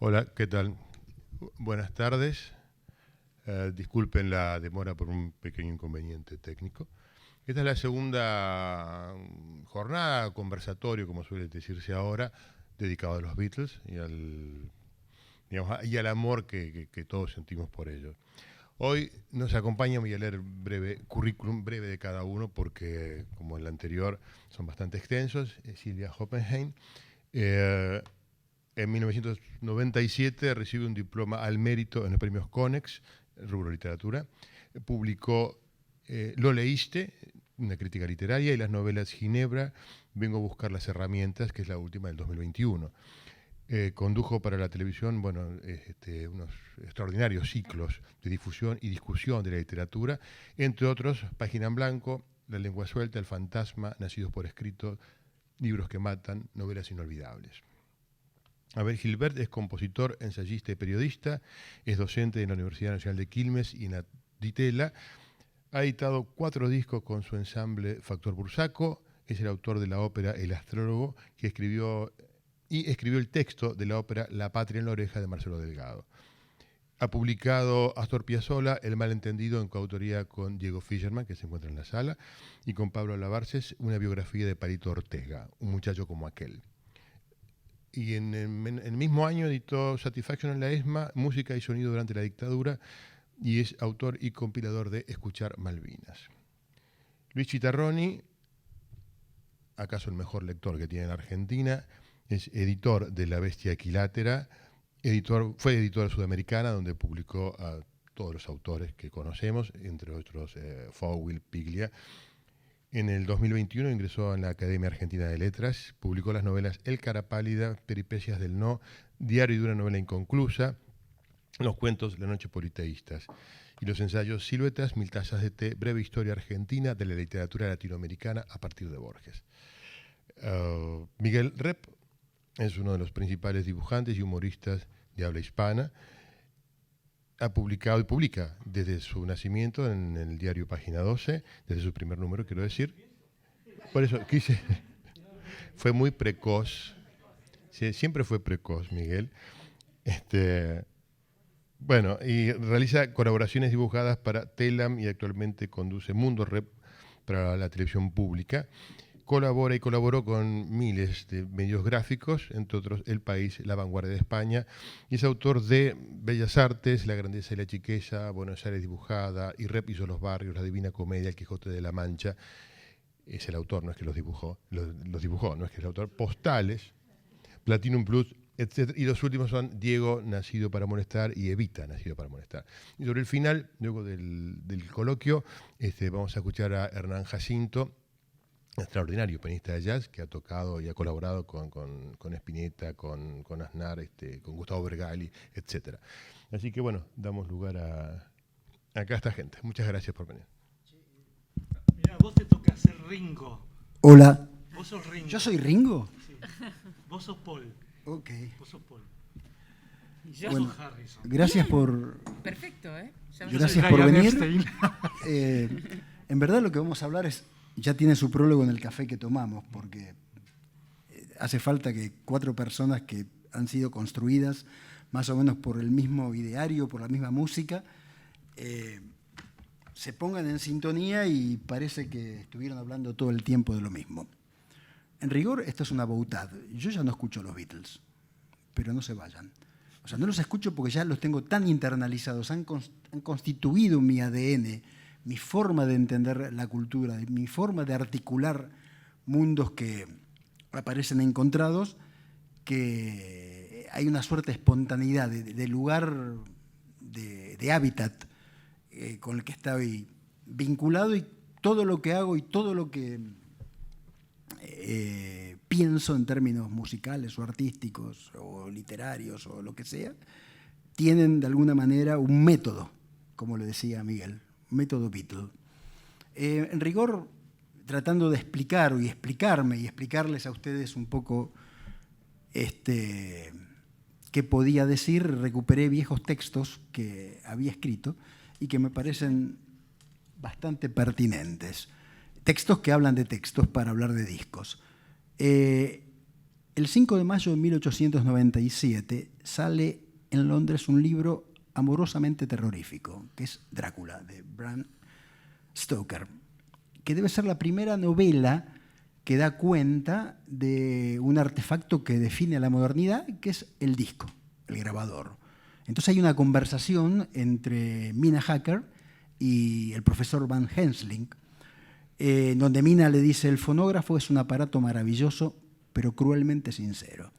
Hola, ¿qué tal? Buenas tardes. Disculpen la demora por un pequeño inconveniente técnico. Esta es la segunda jornada, conversatorio, como suele decirse ahora, dedicado a los Beatles y al amor que todos sentimos por ellos. Hoy nos acompaña, voy a leer currículum breve de cada uno porque, como en el anterior, son bastante extensos. Silvia Oppenheim. En 1997 recibe un diploma al mérito en los premios Konex, rubro literatura. Publicó Lo leíste, una crítica literaria, y las novelas Ginebra, Vengo a buscar las herramientas, que es la última del 2021. Condujo para la televisión unos extraordinarios ciclos de difusión y discusión de la literatura, entre otros Página en Blanco, La lengua suelta, El fantasma, Nacidos por escrito, Libros que matan, Novelas inolvidables. Abel Gilbert es compositor, ensayista y periodista, es docente en la Universidad Nacional de Quilmes y en la Ditela. Ha editado 4 discos con su ensamble Factor Bursaco, es el autor de la ópera El astrólogo, que escribió el texto de la ópera La patria en la oreja de Marcelo Delgado. Ha publicado Astor Piazzolla, El malentendido, en coautoría con Diego Fischerman, que se encuentra en la sala, y con Pablo Lavarces, una biografía de Palito Ortega, un muchacho como aquel. Y en el mismo año editó Satisfaction en la ESMA, Música y sonido durante la dictadura, y es autor y compilador de Escuchar Malvinas. Luis Chitarroni, acaso el mejor lector que tiene en Argentina, es editor de La Bestia Equilátera, fue editora sudamericana, donde publicó a todos los autores que conocemos, entre otros Fowell, Piglia. En el 2021 ingresó en la Academia Argentina de Letras, publicó las novelas El cara pálida, Peripecias del no, Diario de una novela inconclusa, los cuentos La noche politeístas y los ensayos Siluetas, 1000 tazas de té, breve historia argentina de la literatura latinoamericana a partir de Borges. Miguel Rep es uno de los principales dibujantes y humoristas de habla hispana. Ha publicado y publica desde su nacimiento en el diario Página 12, desde su primer número, quiero decir. Por eso fue muy precoz, sí, siempre fue precoz, Miguel. Bueno, y realiza colaboraciones dibujadas para Telam y actualmente conduce Mundo Rep para la televisión pública. Colabora y colaboró con miles de medios gráficos, entre otros El País, La Vanguardia de España, y es autor de Bellas Artes, La grandeza y la chiqueza, Buenos Aires dibujada, y Rep hizo Los barrios, La Divina Comedia, El Quijote de la Mancha. Es el autor, no es que los dibujó, no es que es el autor. Postales, Platinum Plus, etc. Y los últimos son Diego, Nacido para molestar, y Evita, Nacido para molestar. Y sobre el final, luego del coloquio, vamos a escuchar a Hernán Jacinto, extraordinario pianista de jazz que ha tocado y ha colaborado con Spinetta, con Aznar, con Gustavo Bergali, etc. Así que bueno, damos lugar acá a esta gente. Muchas gracias por venir. Mirá, vos te toca ser Ringo. Hola. Vos sos Ringo. ¿Yo soy Ringo? Sí. Vos sos Paul. Ok. Vos sos Paul. Y yo Bueno, sos Harrison. gracias Bien. por... Perfecto, ¿eh? Gracias por venir. En verdad lo que vamos a hablar ya tiene su prólogo en el café que tomamos, porque hace falta que 4 personas que han sido construidas más o menos por el mismo ideario, por la misma música, se pongan en sintonía y parece que estuvieron hablando todo el tiempo de lo mismo. En rigor, esto es una boutad. Yo ya no escucho los Beatles, pero no se vayan. O sea, no los escucho porque ya los tengo tan internalizados, han constituido mi ADN, mi forma de entender la cultura, mi forma de articular mundos que aparecen encontrados, que hay una suerte de espontaneidad, de lugar, de hábitat con el que estoy vinculado, y todo lo que hago y todo lo que pienso en términos musicales o artísticos o literarios o lo que sea, tienen de alguna manera un método, como le decía Miguel, método Beatle. En rigor, tratando de explicar y explicarme y explicarles a ustedes un poco qué podía decir, recuperé viejos textos que había escrito y que me parecen bastante pertinentes. Textos que hablan de textos para hablar de discos. El el 5 de mayo de 1897 sale en Londres un libro amorosamente terrorífico, que es Drácula, de Bram Stoker, que debe ser la primera novela que da cuenta de un artefacto que define la modernidad, que es el disco, el grabador. Entonces hay una conversación entre Mina Hacker y el profesor Van Helsing, donde Mina le dice: el fonógrafo es un aparato maravilloso, pero cruelmente sincero.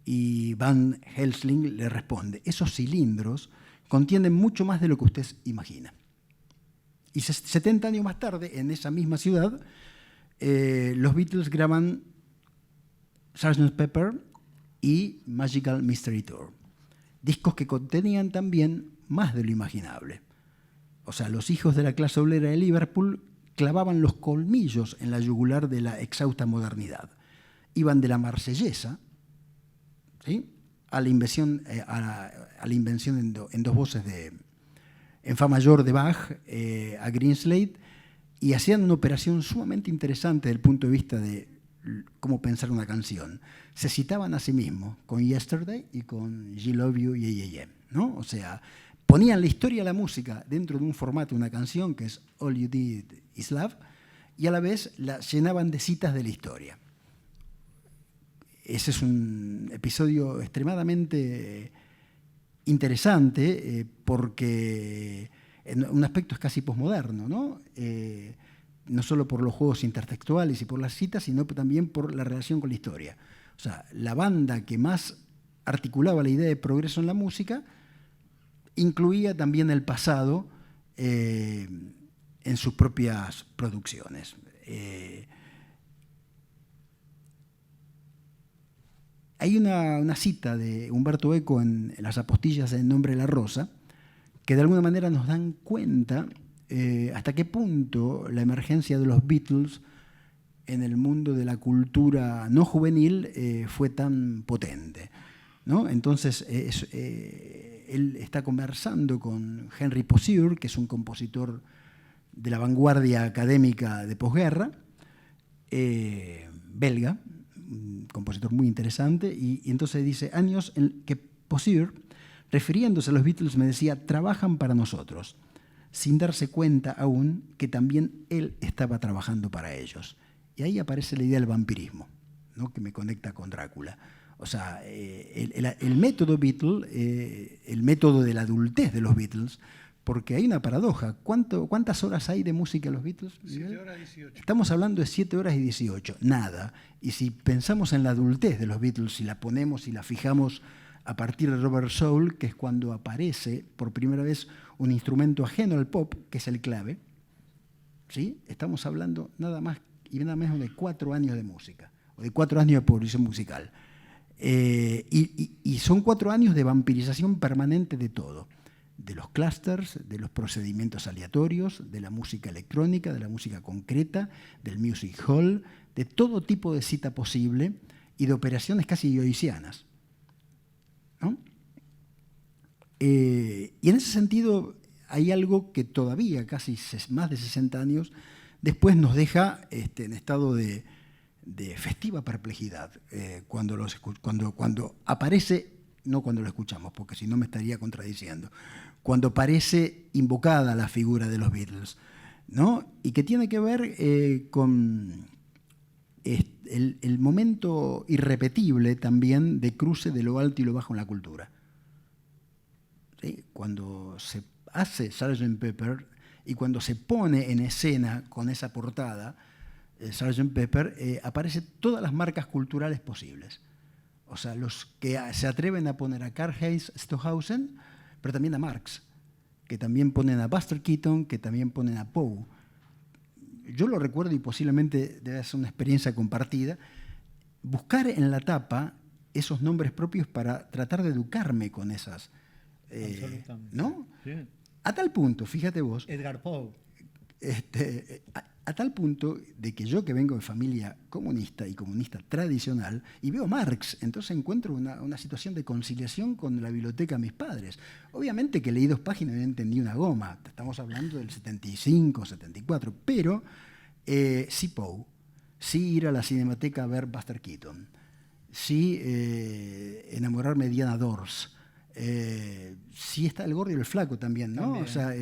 Y Van Helsing le responde: esos cilindros contienen mucho más de lo que usted imagina. Y 70 años más tarde, en esa misma ciudad, los Beatles graban Sgt. Pepper y Magical Mystery Tour, discos que contenían también más de lo imaginable. O sea, los hijos de la clase obrera de Liverpool clavaban los colmillos en la yugular de la exhausta modernidad. Iban de la marsellesa, ¿sí?, a la invención en dos voces en fa mayor de Bach, a Greenslade, y hacían una operación sumamente interesante desde el punto de vista de cómo pensar una canción. Se citaban a sí mismos con Yesterday y con You Love You, Yeah, Yeah, Yeah, ¿no? O sea, ponían la historia de la música dentro de un formato, una canción que es All You Did Is Love, y a la vez la llenaban de citas de la historia. Ese es un episodio extremadamente interesante porque en un aspecto es casi posmoderno, ¿no? No solo por los juegos intertextuales y por las citas, sino también por la relación con la historia. O sea, la banda que más articulaba la idea de progreso en la música incluía también el pasado en sus propias producciones. Hay una cita de Humberto Eco en las apostillas de En nombre de la rosa, que de alguna manera nos dan cuenta hasta qué punto la emergencia de los Beatles en el mundo de la cultura no juvenil fue tan potente, ¿no? Entonces, él está conversando con Henry Pousseur, que es un compositor de la vanguardia académica de posguerra, belga, un compositor muy interesante, y entonces dice: años en que Pousseur, refiriéndose a los Beatles, me decía: trabajan para nosotros, sin darse cuenta aún que también él estaba trabajando para ellos. Y ahí aparece la idea del vampirismo, ¿no?, que me conecta con Drácula. O sea, el método Beatle, el método de la adultez de los Beatles, porque hay una paradoja. ¿Cuántas horas hay de música en los Beatles? 7 horas 18. Estamos hablando de 7 horas y 18, nada. Y si pensamos en la adultez de los Beatles, si la ponemos y la fijamos a partir de Robert Soul, que es cuando aparece por primera vez un instrumento ajeno al pop, que es el clave, ¿sí?, estamos hablando nada más y nada menos de 4 años de música, o de 4 años de producción musical. Y son 4 años de vampirización permanente de todo, de los clusters, de los procedimientos aleatorios, de la música electrónica, de la música concreta, del music hall, de todo tipo de cita posible y de operaciones casi yoycianas, ¿no? Y en ese sentido hay algo que todavía, casi más de 60 años después, nos deja en estado de festiva perplejidad cuando aparece, no cuando lo escuchamos, porque si no me estaría contradiciendo, cuando parece invocada la figura de los Beatles, ¿no? Y que tiene que ver con el momento irrepetible también de cruce de lo alto y lo bajo en la cultura. ¿Sí? Cuando se hace Sgt. Pepper y cuando se pone en escena con esa portada, Sgt. Pepper, aparecen todas las marcas culturales posibles. O sea, los que se atreven a poner a Karl Heinz Stockhausen, pero también a Marx, que también ponen a Buster Keaton, que también ponen a Poe. Yo lo recuerdo y posiblemente debe ser una experiencia compartida, buscar en la tapa esos nombres propios para tratar de educarme con esas, ¿no? Sí. A tal punto, fíjate vos, Edgar Poe. a tal punto de que yo, que vengo de familia comunista y comunista tradicional, y veo Marx, entonces encuentro una situación de conciliación con la biblioteca de mis padres. Obviamente que leí 2 páginas y no entendí una goma, estamos hablando del 75, 74, pero sí Poe, sí ir a la Cinemateca a ver Buster Keaton, sí enamorarme de Diana Dors, sí está el gordo y el flaco también, ¿no? También. O sea,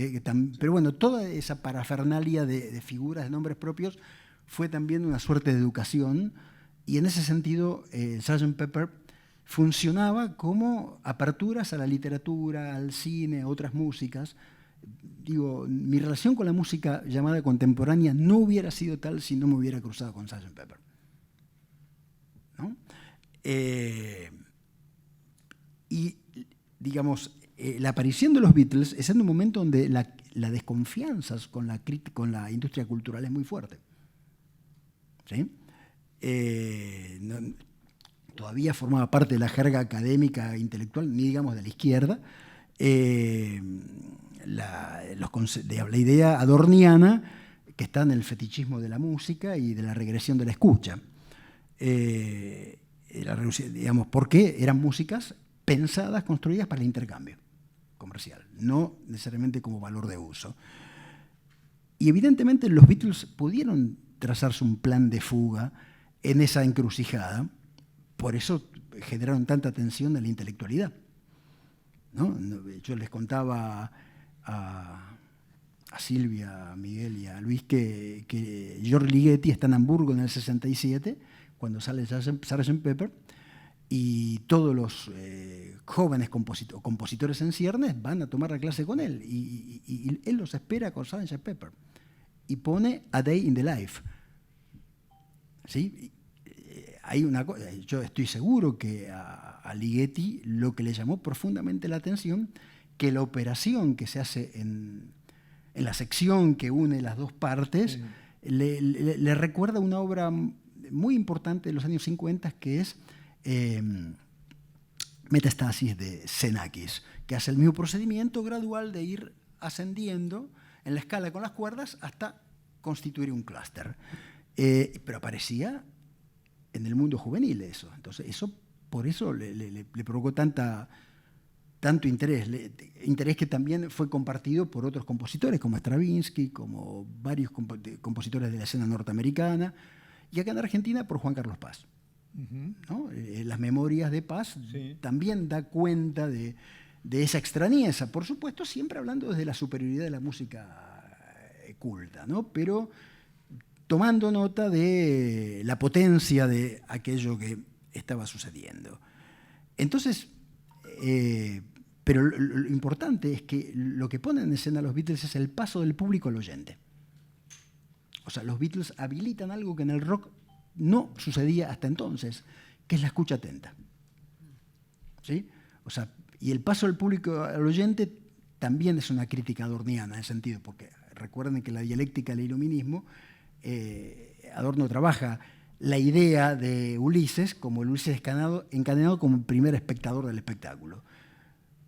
pero bueno, toda esa parafernalia de figuras, de nombres propios, fue también una suerte de educación, y en ese sentido Sgt. Pepper funcionaba como aperturas a la literatura, al cine, a otras músicas. Digo, mi relación con la música llamada contemporánea no hubiera sido tal si no me hubiera cruzado con Sgt. Pepper, ¿no? Y, digamos, la aparición de los Beatles es en un momento donde la desconfianza con la industria cultural es muy fuerte. ¿Sí? Todavía formaba parte de la jerga académica e intelectual, ni digamos de la izquierda, la idea adorniana que está en el fetichismo de la música y de la regresión de la escucha. Digamos, porque eran músicas pensadas, construidas para el intercambio comercial, no necesariamente como valor de uso. Y evidentemente los Beatles pudieron trazarse un plan de fuga en esa encrucijada, por eso generaron tanta tensión en la intelectualidad, ¿no? Yo les contaba a Silvia, a Miguel y a Luis que George Ligeti está en Hamburgo en el 67, cuando sale Sgt. Pepper, y todos los jóvenes compositores en ciernes van a tomar la clase con él, y él los espera con Sgt. Pepper, y pone A Day in the Life. ¿Sí? Hay una cosa, yo estoy seguro que a Ligeti lo que le llamó profundamente la atención, que la operación que se hace en la sección que une las dos partes, sí, le recuerda una obra muy importante de los años 50, que es Metastasis de Xenakis, que hace el mismo procedimiento gradual de ir ascendiendo en la escala con las cuerdas hasta constituir un clúster. Pero aparecía en el mundo juvenil eso. Entonces, por eso le provocó tanto interés. Interés que también fue compartido por otros compositores, como Stravinsky, como varios compositores de la escena norteamericana, y acá en Argentina por Juan Carlos Paz. ¿No? Las memorias de Paz, sí, también da cuenta de esa extrañeza, por supuesto, siempre hablando desde la superioridad de la música culta, ¿no? Pero tomando nota de la potencia de aquello que estaba sucediendo. Entonces, pero lo importante es que lo que ponen en escena los Beatles es el paso del público al oyente. O sea, los Beatles habilitan algo que en el rock no sucedía hasta entonces, que es la escucha atenta. ¿Sí? O sea, y el paso del público al oyente también es una crítica adorniana en ese sentido, porque recuerden que la dialéctica del iluminismo, Adorno trabaja la idea de Ulises como el Ulises encadenado como el primer espectador del espectáculo.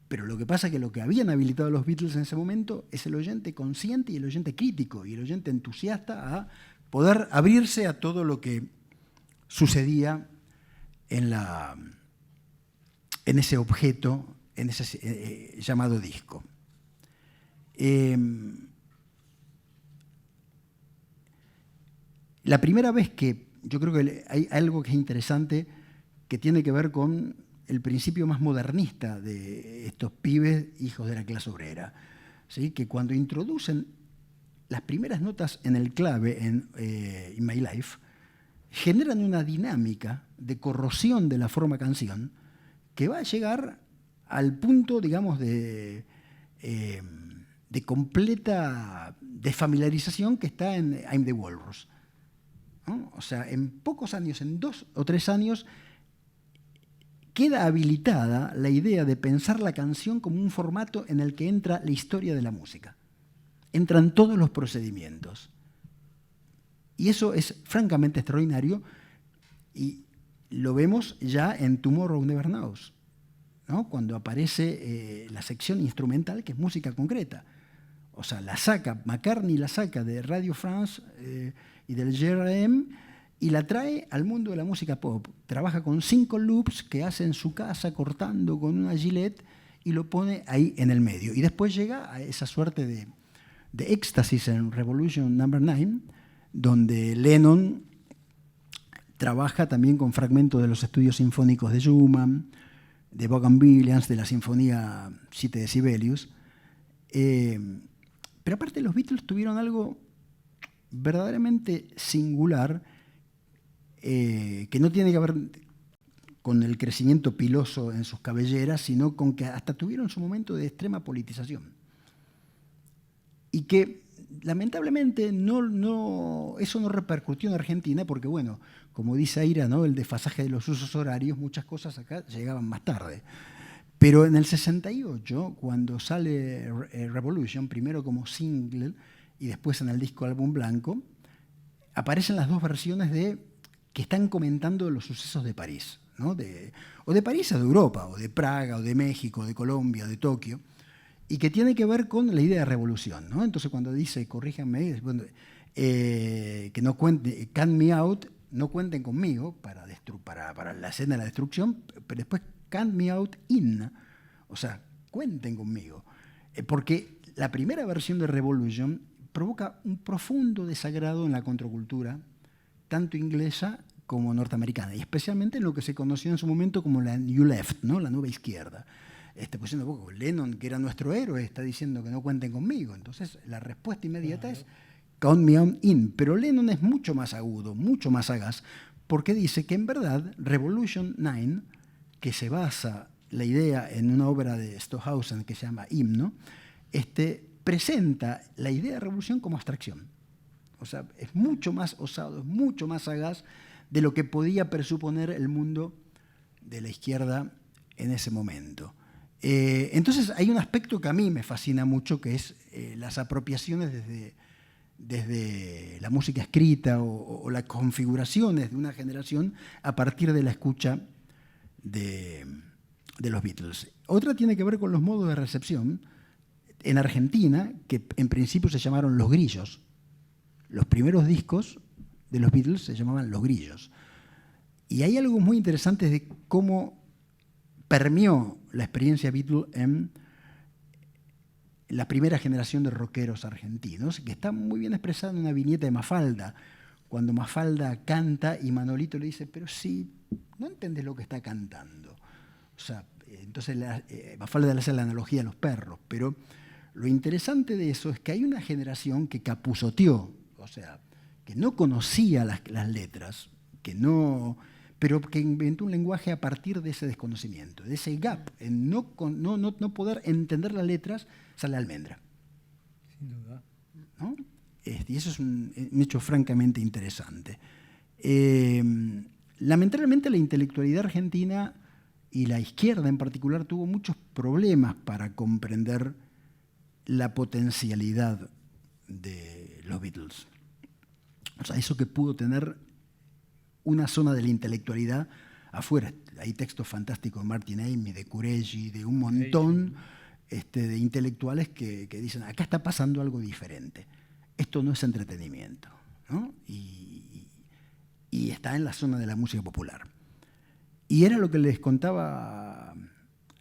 Pero lo que pasa es que lo que habían habilitado los Beatles en ese momento es el oyente consciente y el oyente crítico y el oyente entusiasta a poder abrirse a todo lo que sucedía en ese objeto, en ese llamado disco. La primera vez que yo creo que hay algo que es interesante que tiene que ver con el principio más modernista de estos pibes hijos de la clase obrera, ¿sí? Que cuando introducen las primeras notas en el clave en In My Life, generan una dinámica de corrosión de la forma canción que va a llegar al punto, digamos, de completa desfamiliarización que está en I'm the Walrus, ¿no? O sea, en pocos años, en 2 o 3 años, queda habilitada la idea de pensar la canción como un formato en el que entra la historia de la música. Entran todos los procedimientos. Y eso es francamente extraordinario y lo vemos ya en Tomorrow Never Knows, ¿no? Cuando aparece la sección instrumental, que es música concreta. O sea, McCartney la saca de Radio France y del GRM y la trae al mundo de la música pop. Trabaja con 5 loops que hace en su casa cortando con una Gillette y lo pone ahí en el medio. Y después llega a esa suerte de éxtasis en Revolution No. 9, donde Lennon trabaja también con fragmentos de los estudios sinfónicos de Schumann, de Vaughan Williams, de la Sinfonía 7 de Sibelius. Pero aparte los Beatles tuvieron algo verdaderamente singular, que no tiene que ver con el crecimiento piloso en sus cabelleras, sino con que hasta tuvieron su momento de extrema politización. Y que lamentablemente eso no repercutió en Argentina, porque bueno, como dice Aira, ¿no?, el desfasaje de los usos horarios, muchas cosas acá llegaban más tarde. Pero en el 68, cuando sale Revolution, primero como single y después en el disco Álbum Blanco, aparecen las dos versiones que están comentando los sucesos de París, ¿no? O de París o de Europa, o de Praga, o de México, de Colombia, de Tokio, y que tiene que ver con la idea de revolución, ¿no? Entonces cuando dice, corríjanme, bueno, que no cuente, count me out, no cuenten conmigo para la escena de la destrucción, pero después count me out in, o sea, cuenten conmigo. Porque la primera versión de Revolution provoca un profundo desagrado en la contracultura, tanto inglesa como norteamericana, y especialmente en lo que se conoció en su momento como la New Left, ¿no?, la nueva izquierda. Pues Lennon, que era nuestro héroe, está diciendo que no cuenten conmigo. Entonces la respuesta inmediata es count me out in. Pero Lennon es mucho más agudo, mucho más sagaz, porque dice que en verdad Revolution 9, que se basa la idea en una obra de Stockhausen que se llama Himno, presenta la idea de revolución como abstracción. O sea, es mucho más osado, es mucho más sagaz de lo que podía presuponer el mundo de la izquierda en ese momento. Entonces hay un aspecto que a mí me fascina mucho, que es las apropiaciones desde la música escrita o las configuraciones de una generación a partir de la escucha de los Beatles. Otra tiene que ver con los modos de recepción. En Argentina, que en principio se llamaron Los Grillos, los primeros discos de los Beatles se llamaban Los Grillos. Y hay algo muy interesante de cómo permeó la experiencia Beatle en la primera generación de rockeros argentinos, que está muy bien expresada en una viñeta de Mafalda, cuando Mafalda canta y Manolito le dice, pero si no entendés lo que está cantando. O sea, entonces Mafalda le hace la analogía a los perros, pero lo interesante de eso es que hay una generación que capuzoteó, o sea, que no conocía las letras, pero que inventó un lenguaje a partir de ese desconocimiento, de ese gap, en no poder entender las letras, sale almendra. Sin duda. ¿No? Y eso es un hecho francamente interesante. Lamentablemente la intelectualidad argentina y la izquierda en particular tuvo muchos problemas para comprender la potencialidad de los Beatles. O sea, eso que pudo tener una zona de la intelectualidad afuera. Hay textos fantásticos de Martin Amis, de Kureji, de un montón de intelectuales que dicen, acá está pasando algo diferente. Esto no es entretenimiento, ¿no? Y está en la zona de la música popular. Y era lo que les contaba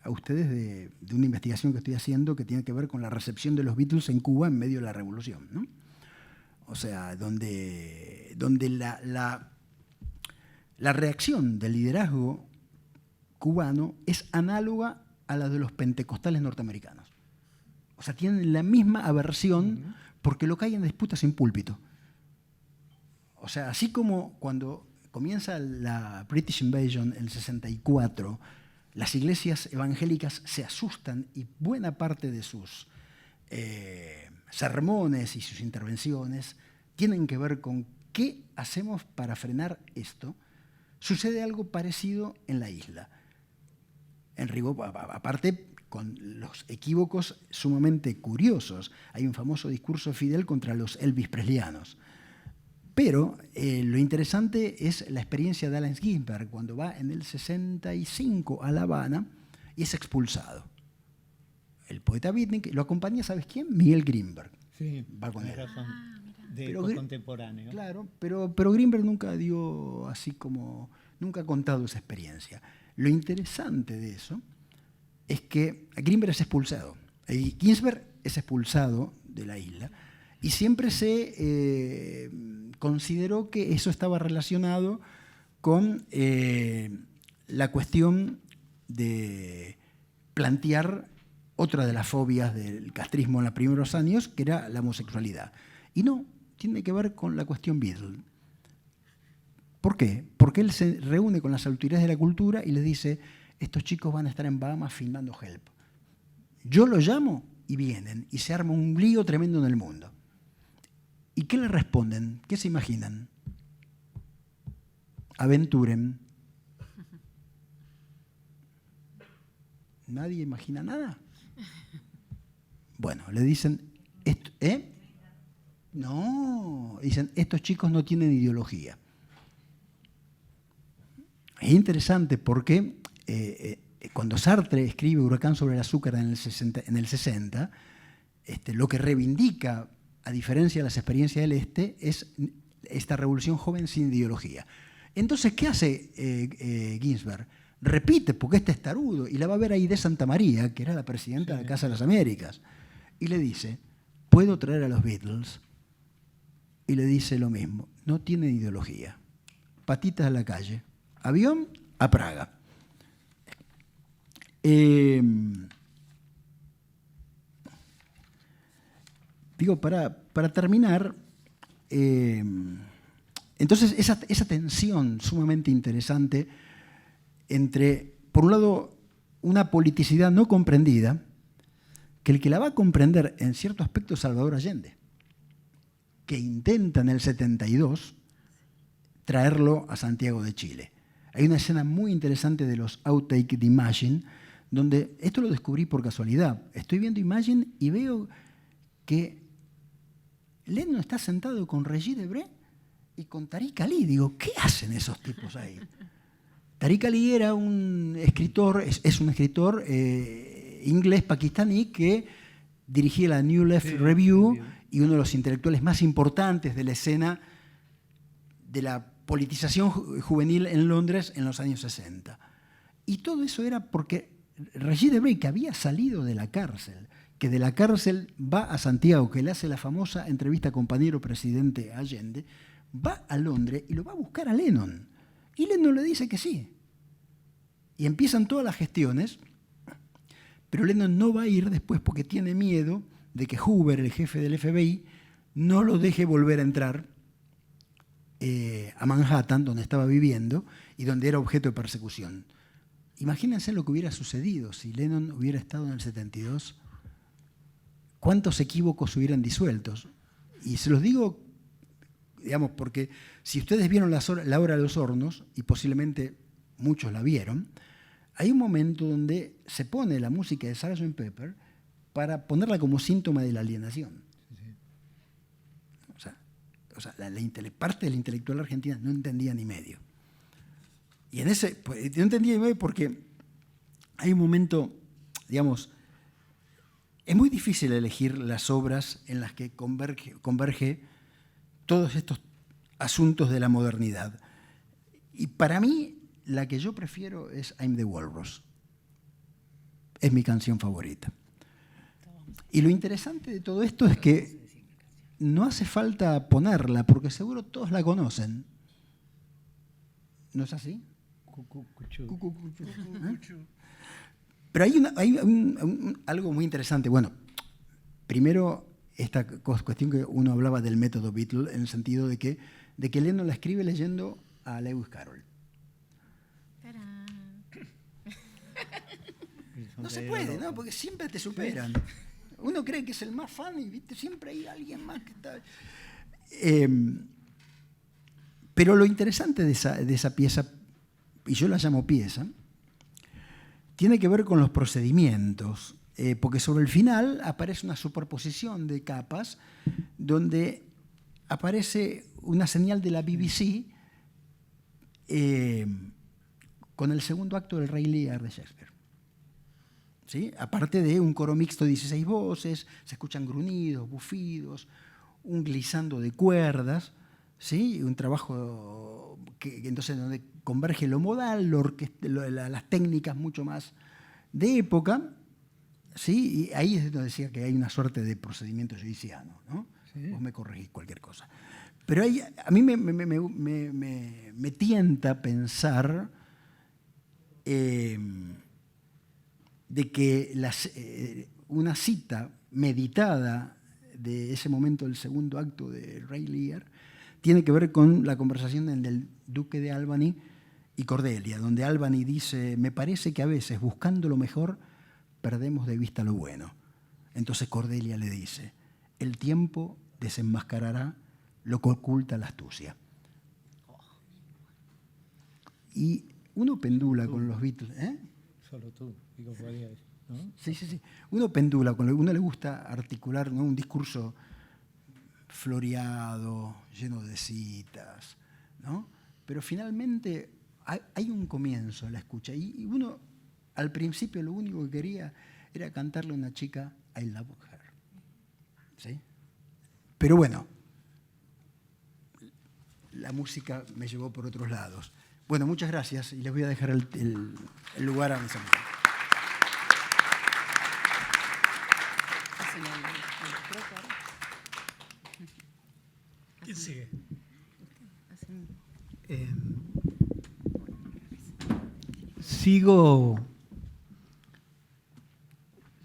a ustedes de una investigación que estoy haciendo que tiene que ver con la recepción de los Beatles en Cuba en medio de la revolución, ¿no? O sea, donde la reacción del liderazgo cubano es análoga a la de los pentecostales norteamericanos. O sea, tienen la misma aversión porque lo que hay en disputa sin púlpito. O sea, así como cuando comienza la British Invasion en el 64, las iglesias evangélicas se asustan y buena parte de sus sermones y sus intervenciones tienen que ver con qué hacemos para frenar esto. Sucede algo parecido en la isla. En rigor, aparte, con los equívocos sumamente curiosos. Hay un famoso discurso de Fidel contra los Elvis Presleyanos. Pero lo interesante es la experiencia de Allen Ginsberg cuando va en el 65 a La Habana y es expulsado. El poeta Beatnik lo acompaña, ¿sabes quién? Miguel Grinberg. Sí, va con él. Razón. De Pero contemporáneo. Claro, pero Grinberg nunca dio así como, nunca ha contado esa experiencia. Lo interesante de eso es que Grinberg es expulsado. Y Ginsberg es expulsado de la isla. Y siempre se consideró que eso estaba relacionado con la cuestión de plantear otra de las fobias del castrismo en los primeros años, que era la homosexualidad. Y no, tiene que ver con la cuestión Beatle. ¿Por qué? Porque él se reúne con las autoridades de la cultura y les dice, estos chicos van a estar en Bahamas filmando Help. Yo los llamo y vienen, y se arma un lío tremendo en el mundo. ¿Y qué le responden? ¿Qué se imaginan? Aventuren. ¿Nadie imagina nada? Bueno, le dicen, no, dicen, estos chicos no tienen ideología. Es interesante porque cuando Sartre escribe Huracán sobre el azúcar en el 60, lo que reivindica, a diferencia de las experiencias del Este, es esta revolución joven sin ideología. Entonces, ¿qué hace Ginsberg? Repite, porque es testarudo, y la va a ver ahí de Santa María, que era la presidenta de la Casa de las Américas, y le dice, ¿puedo traer a los Beatles? Y le dice lo mismo, no tienen ideología. Patitas a la calle, avión a Praga. Digo, para terminar, entonces esa tensión sumamente interesante entre, por un lado, una politicidad no comprendida, que el que la va a comprender en cierto aspecto es Salvador Allende, que intenta en el 72 traerlo a Santiago de Chile. Hay una escena muy interesante de los outtakes de Imagine, donde, esto lo descubrí por casualidad, estoy viendo Imagine y veo que Lennon está sentado con Regis Debray y con Tariq Ali. Digo, ¿qué hacen esos tipos ahí? Tariq Ali era un escritor, es un escritor inglés pakistaní que dirigía la New Left Review y uno de los intelectuales más importantes de la escena de la politización juvenil en Londres en los años 60. Y todo eso era porque Regis Debray, que había salido de la cárcel, que de la cárcel va a Santiago, que le hace la famosa entrevista a compañero presidente Allende, va a Londres y lo va a buscar a Lennon. Y Lennon le dice que sí. Y empiezan todas las gestiones, pero Lennon no va a ir después porque tiene miedo de que Hoover, el jefe del FBI, no lo deje volver a entrar a Manhattan, donde estaba viviendo y donde era objeto de persecución. Imagínense lo que hubiera sucedido si Lennon hubiera estado en el 72. ¿Cuántos equívocos hubieran disueltos? Y se los digo, digamos, porque si ustedes vieron la hora de los hornos, y posiblemente muchos la vieron, hay un momento donde se pone la música de Sgt. Pepper para ponerla como síntoma de la alienación. O sea, parte de la intelectual argentina no entendía ni medio. Y no entendía ni medio porque hay un momento, digamos, es muy difícil elegir las obras en las que converge todos estos asuntos de la modernidad. Y para mí, la que yo prefiero es I'm the Walrus. Es mi canción favorita. Y lo interesante de todo esto es que no hace falta ponerla, porque seguro todos la conocen. ¿No es así? Pero hay algo muy interesante. Bueno, primero, esta cuestión que uno hablaba del método Beatle, en el sentido de que Lennon la escribe leyendo a Lewis Carroll. No se puede, ¿no? Porque siempre te superan. Uno cree que es el más fan y ¿viste? Siempre hay alguien más que está... pero lo interesante de esa pieza, y yo la llamo pieza, tiene que ver con los procedimientos, porque sobre el final aparece una superposición de capas donde aparece una señal de la BBC con el segundo acto del Rey Lear de Shakespeare. ¿Sí? Aparte de un coro mixto de 16 voces, se escuchan gruñidos, bufidos, un glissando de cuerdas, ¿sí? Un trabajo que entonces donde converge lo modal, las técnicas mucho más de época, ¿sí? Y ahí es donde decía que hay una suerte de procedimiento judiciano, ¿no? Sí. Vos me corregís cualquier cosa. Pero a mí me tienta pensar de que una cita meditada de ese momento del segundo acto de Ray Lear tiene que ver con la conversación entre el duque de Albany y Cordelia, donde Albany dice: me parece que a veces, buscando lo mejor, perdemos de vista lo bueno. Entonces Cordelia le dice: el tiempo desenmascarará lo que oculta la astucia. Y uno pendula con los Beatles, ¿eh? Solo tú, digo, podría decir, ¿no? Sí. Uno pendula, con lo que uno le gusta articular, ¿no? Un discurso floreado, lleno de citas, ¿no? Pero finalmente hay un comienzo a la escucha. Y uno, al principio, lo único que quería era cantarle a una chica I love her. ¿Sí? Pero bueno, la música me llevó por otros lados. Bueno, muchas gracias y les voy a dejar el lugar a mis amigos. ¿Quién sigue?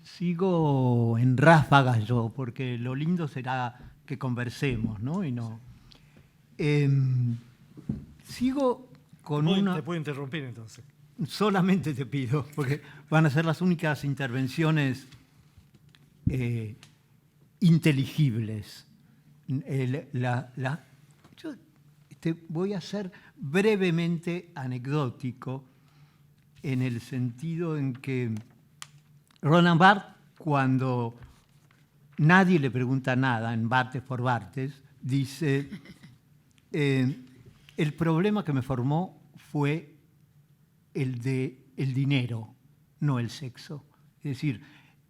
Sigo en ráfagas yo, porque lo lindo será que conversemos, ¿no? Y no. Sigo con una... Te puedo interrumpir entonces. Solamente te pido, porque van a ser las únicas intervenciones inteligibles. Yo voy a ser brevemente anecdótico en el sentido en que Roland Barthes, cuando nadie le pregunta nada en Barthes por Barthes, dice: el problema que me formó fue el dinero, no el sexo. Es decir,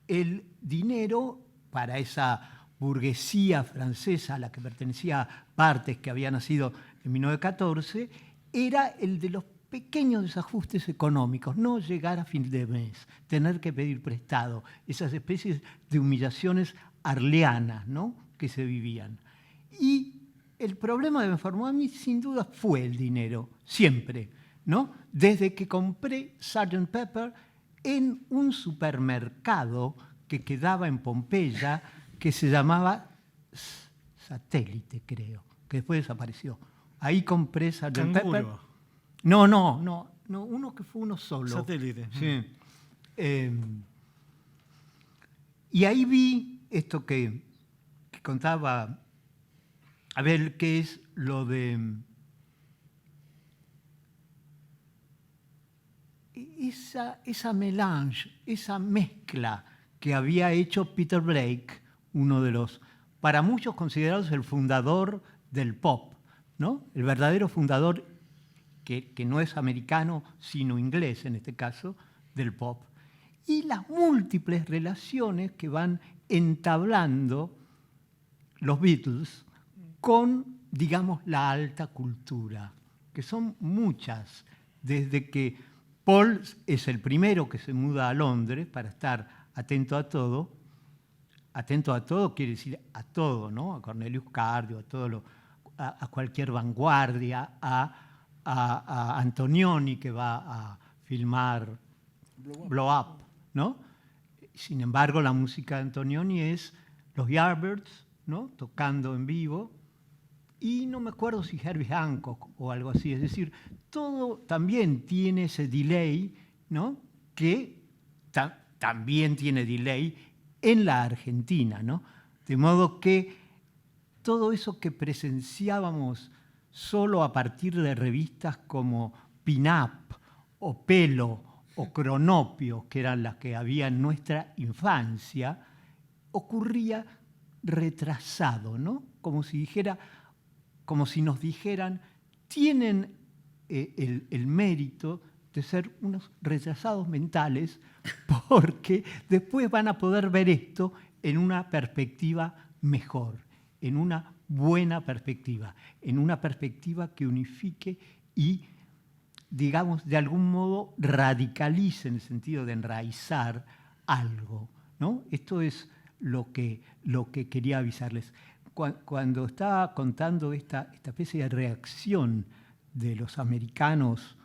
el dinero para esa burguesía francesa a la que pertenecía Barthes, que había nacido en 1914, era el de los pequeños desajustes económicos, no llegar a fin de mes, tener que pedir prestado, esas especies de humillaciones arleanas, ¿no?, que se vivían. Y el problema que me formó a mí, sin duda, fue el dinero, siempre, ¿no? Desde que compré Sgt. Pepper en un supermercado que quedaba en Pompeya, que se llamaba Satélite, creo, que después desapareció. Ahí compré Sgt. Pepper. No, uno que fue uno solo. Satélite. Sí. Y ahí vi esto que contaba Abel, que es lo de esa melange, esa mezcla que había hecho Peter Blake, uno de los, para muchos considerados el fundador del pop, ¿no? El verdadero fundador, que no es americano, sino inglés en este caso, del pop. Y las múltiples relaciones que van entablando los Beatles con, digamos, la alta cultura, que son muchas, desde que Paul es el primero que se muda a Londres para estar atento a todo. Atento a todo quiere decir a todo, ¿no? A Cornelius Cardio, a cualquier vanguardia, a Antonioni, que va a filmar Blow Up, ¿no? Sin embargo, la música de Antonioni es los Yardbirds, ¿no?, tocando en vivo, y no me acuerdo si Herbie Hancock o algo así. Es decir, todo también tiene ese delay, ¿no?, que también tiene delay en la Argentina, ¿no? De modo que todo eso que presenciábamos solo a partir de revistas como Pin-Up o Pelo o Cronopio, que eran las que había en nuestra infancia, ocurría retrasado, ¿no? Como si nos dijeran, tienen el mérito de ser unos retrasados mentales, porque después van a poder ver esto en una perspectiva mejor, en una buena perspectiva, en una perspectiva que unifique y, digamos, de algún modo radicalice en el sentido de enraizar algo, ¿no? Esto es lo que quería avisarles. Cuando estaba contando esta especie de reacción de los americanos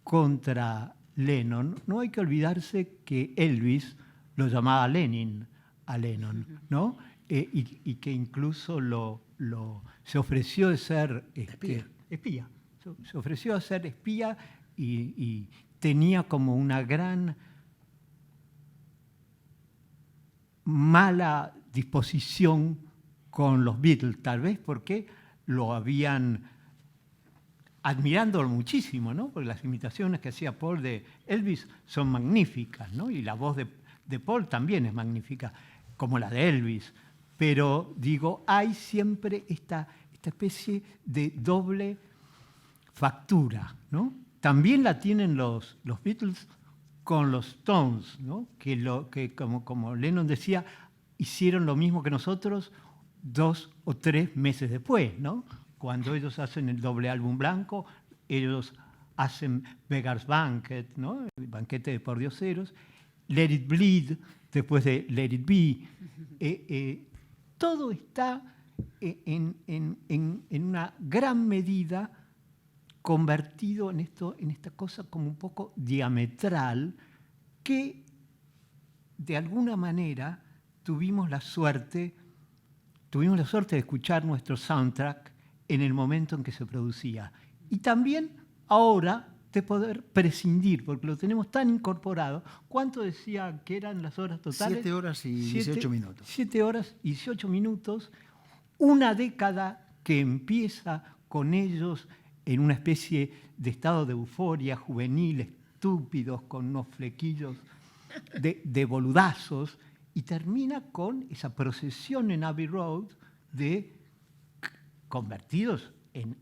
contra Lennon, no hay que olvidarse que Elvis lo llamaba Lenin a Lennon, ¿no? Y que incluso se ofreció de ser espía. Se ofreció a ser espía y tenía como una gran mala disposición con los Beatles, tal vez porque lo habían admirándolo muchísimo, ¿no? Porque las imitaciones que hacía Paul de Elvis son magníficas, ¿no? Y la voz de Paul también es magnífica, como la de Elvis. Pero digo, hay siempre esta especie de doble factura, ¿no? También la tienen los Beatles con los Stones, ¿no? Que como Lennon decía, hicieron lo mismo que nosotros 2 o 3 meses después, ¿no? Cuando ellos hacen el doble álbum blanco, ellos hacen Beggar's Banquet, ¿no? El banquete de pordioseros, Let It Bleed, después de Let It Be. Todo está en una gran medida convertido en esta cosa como un poco diametral que de alguna manera tuvimos la suerte de escuchar nuestro soundtrack en el momento en que se producía. Y también ahora de poder prescindir, porque lo tenemos tan incorporado. ¿Cuánto decía que eran las horas totales? 7 horas y 18 minutos. 7 horas y 18 minutos. Una década que empieza con ellos en una especie de estado de euforia juvenil, estúpidos, con unos flequillos de boludazos, y termina con esa procesión en Abbey Road de convertidos en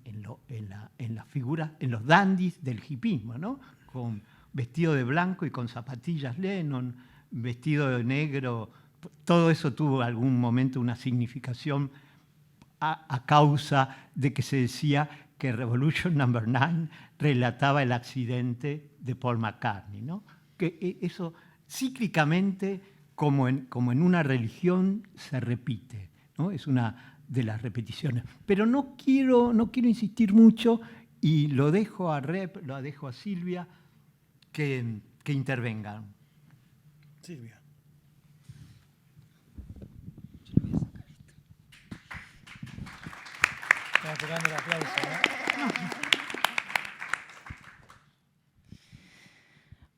las figuras, en los dandies del hipismo, ¿no? Con vestido de blanco y con zapatillas Lennon, vestido de negro. Todo eso tuvo algún momento una significación a causa de que se decía que Revolution No. 9 relataba el accidente de Paul McCartney, ¿no? Que eso cíclicamente, como en una religión, se repite, ¿no? Es una de las repeticiones. Pero no quiero insistir mucho y lo dejo a Rep, lo dejo a Silvia que intervengan. Silvia. Estaba esperando el aplauso, ¿no?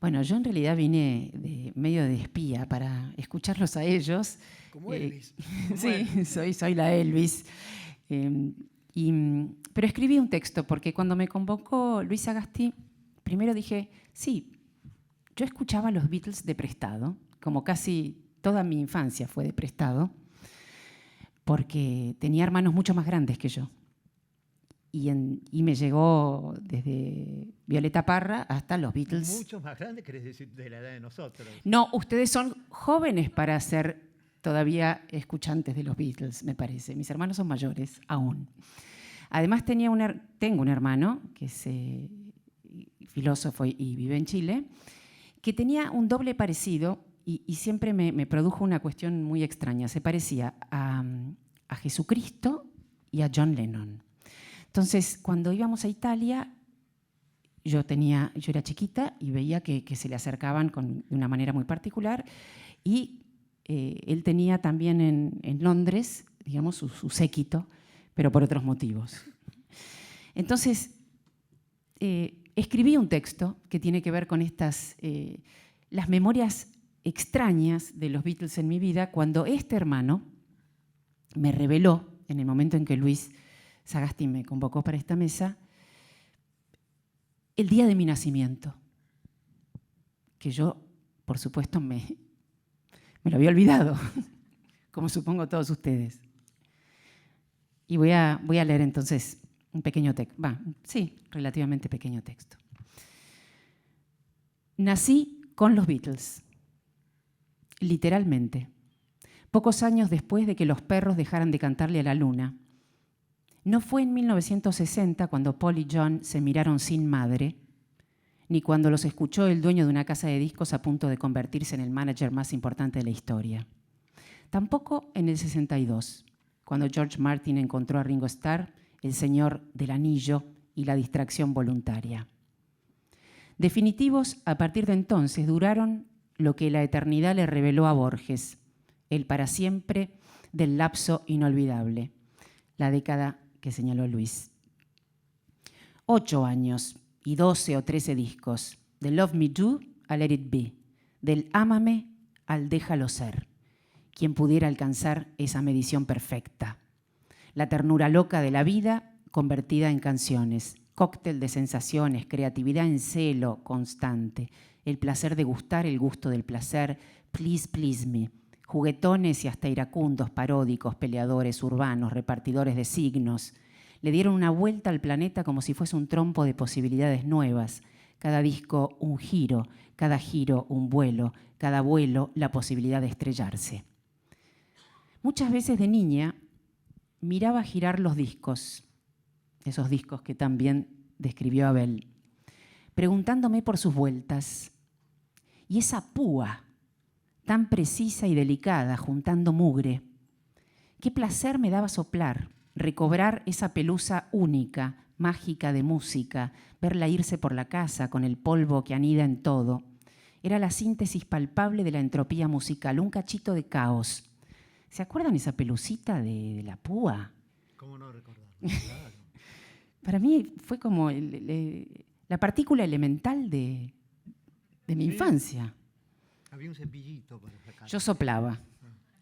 Bueno, yo en realidad vine medio de espía para escucharlos a ellos. Como Elvis. Sí, soy la Elvis. Pero escribí un texto porque cuando me convocó Luis Sagasti, primero dije, sí, yo escuchaba a los Beatles de prestado, como casi toda mi infancia fue de prestado, porque tenía hermanos mucho más grandes que yo. Y me llegó desde Violeta Parra hasta los Beatles. Mucho más grande, querés decir, de la edad de nosotros. No, ustedes son jóvenes para ser todavía escuchantes de los Beatles, me parece. Mis hermanos son mayores aún. Además tengo un hermano que es filósofo y vive en Chile, que tenía un doble parecido y siempre me produjo una cuestión muy extraña. Se parecía a Jesucristo y a John Lennon. Entonces, cuando íbamos a Italia, yo era chiquita y veía que se le acercaban de una manera muy particular y él tenía también en Londres, digamos, su séquito, pero por otros motivos. Entonces, escribí un texto que tiene que ver con las memorias extrañas de los Beatles en mi vida, cuando este hermano me reveló, en el momento en que Luis Sagasti me convocó para esta mesa, el día de mi nacimiento, que yo, por supuesto, me lo había olvidado, como supongo todos ustedes. Y voy a leer entonces un pequeño texto, relativamente pequeño texto. Nací con los Beatles, literalmente, pocos años después de que los perros dejaran de cantarle a la luna. No fue en 1960 cuando Paul y John se miraron sin madre, ni cuando los escuchó el dueño de una casa de discos a punto de convertirse en el manager más importante de la historia. Tampoco en el 62. cuando George Martin encontró a Ringo Starr, el señor del anillo y la distracción voluntaria. Definitivos, a partir de entonces, duraron lo que la eternidad le reveló a Borges, el para siempre del lapso inolvidable, la década que señaló Luis. 8 años y 12 o 13 discos, de Love Me Do a Let It Be, del Ámame al Déjalo Ser. Quien pudiera alcanzar esa medición perfecta. La ternura loca de la vida convertida en canciones, cóctel de sensaciones, creatividad en celo constante, el placer de gustar el gusto del placer, please, please me, juguetones y hasta iracundos, paródicos, peleadores urbanos, repartidores de signos, le dieron una vuelta al planeta como si fuese un trompo de posibilidades nuevas, cada disco un giro, cada giro un vuelo, cada vuelo la posibilidad de estrellarse. Muchas veces de niña miraba girar los discos, esos discos que también describió Abel, preguntándome por sus vueltas. Y esa púa tan precisa y delicada, juntando mugre, qué placer me daba soplar, recobrar esa pelusa única, mágica de música, verla irse por la casa con el polvo que anida en todo. Era la síntesis palpable de la entropía musical, un cachito de caos. ¿Se acuerdan esa pelucita de la púa? ¿Cómo no recordarlo? Claro. Para mí fue como la partícula elemental de mi infancia. Había un cepillito para sacar. Yo soplaba.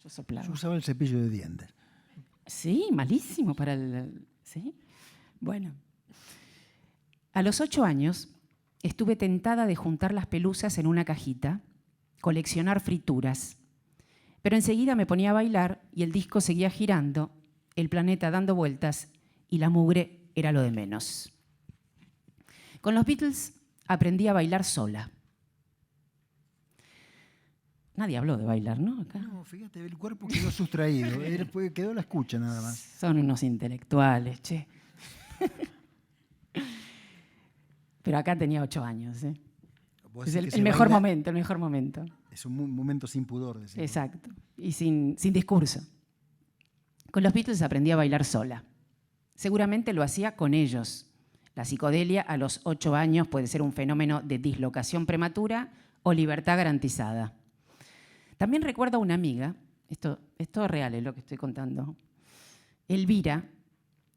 Yo usaba el cepillo de dientes. Sí, malísimo para el... ¿sí? Bueno. A los 8 años estuve tentada de juntar las pelusas en una cajita, coleccionar frituras. Pero enseguida me ponía a bailar y el disco seguía girando, el planeta dando vueltas y la mugre era lo de menos. Con los Beatles aprendí a bailar sola. Nadie habló de bailar, ¿no? Acá. No, fíjate, el cuerpo quedó sustraído. Quedó la escucha nada más. Son unos intelectuales, che. Pero acá tenía 8 años, ¿eh? Es el mejor momento, el mejor momento. Es un momento sin pudor. Decimos. Exacto. Y sin discurso. Con los Beatles aprendí a bailar sola. Seguramente lo hacía con ellos. La psicodelia a los 8 años puede ser un fenómeno de dislocación prematura o libertad garantizada. También recuerdo a una amiga, esto es real, es lo que estoy contando, Elvira,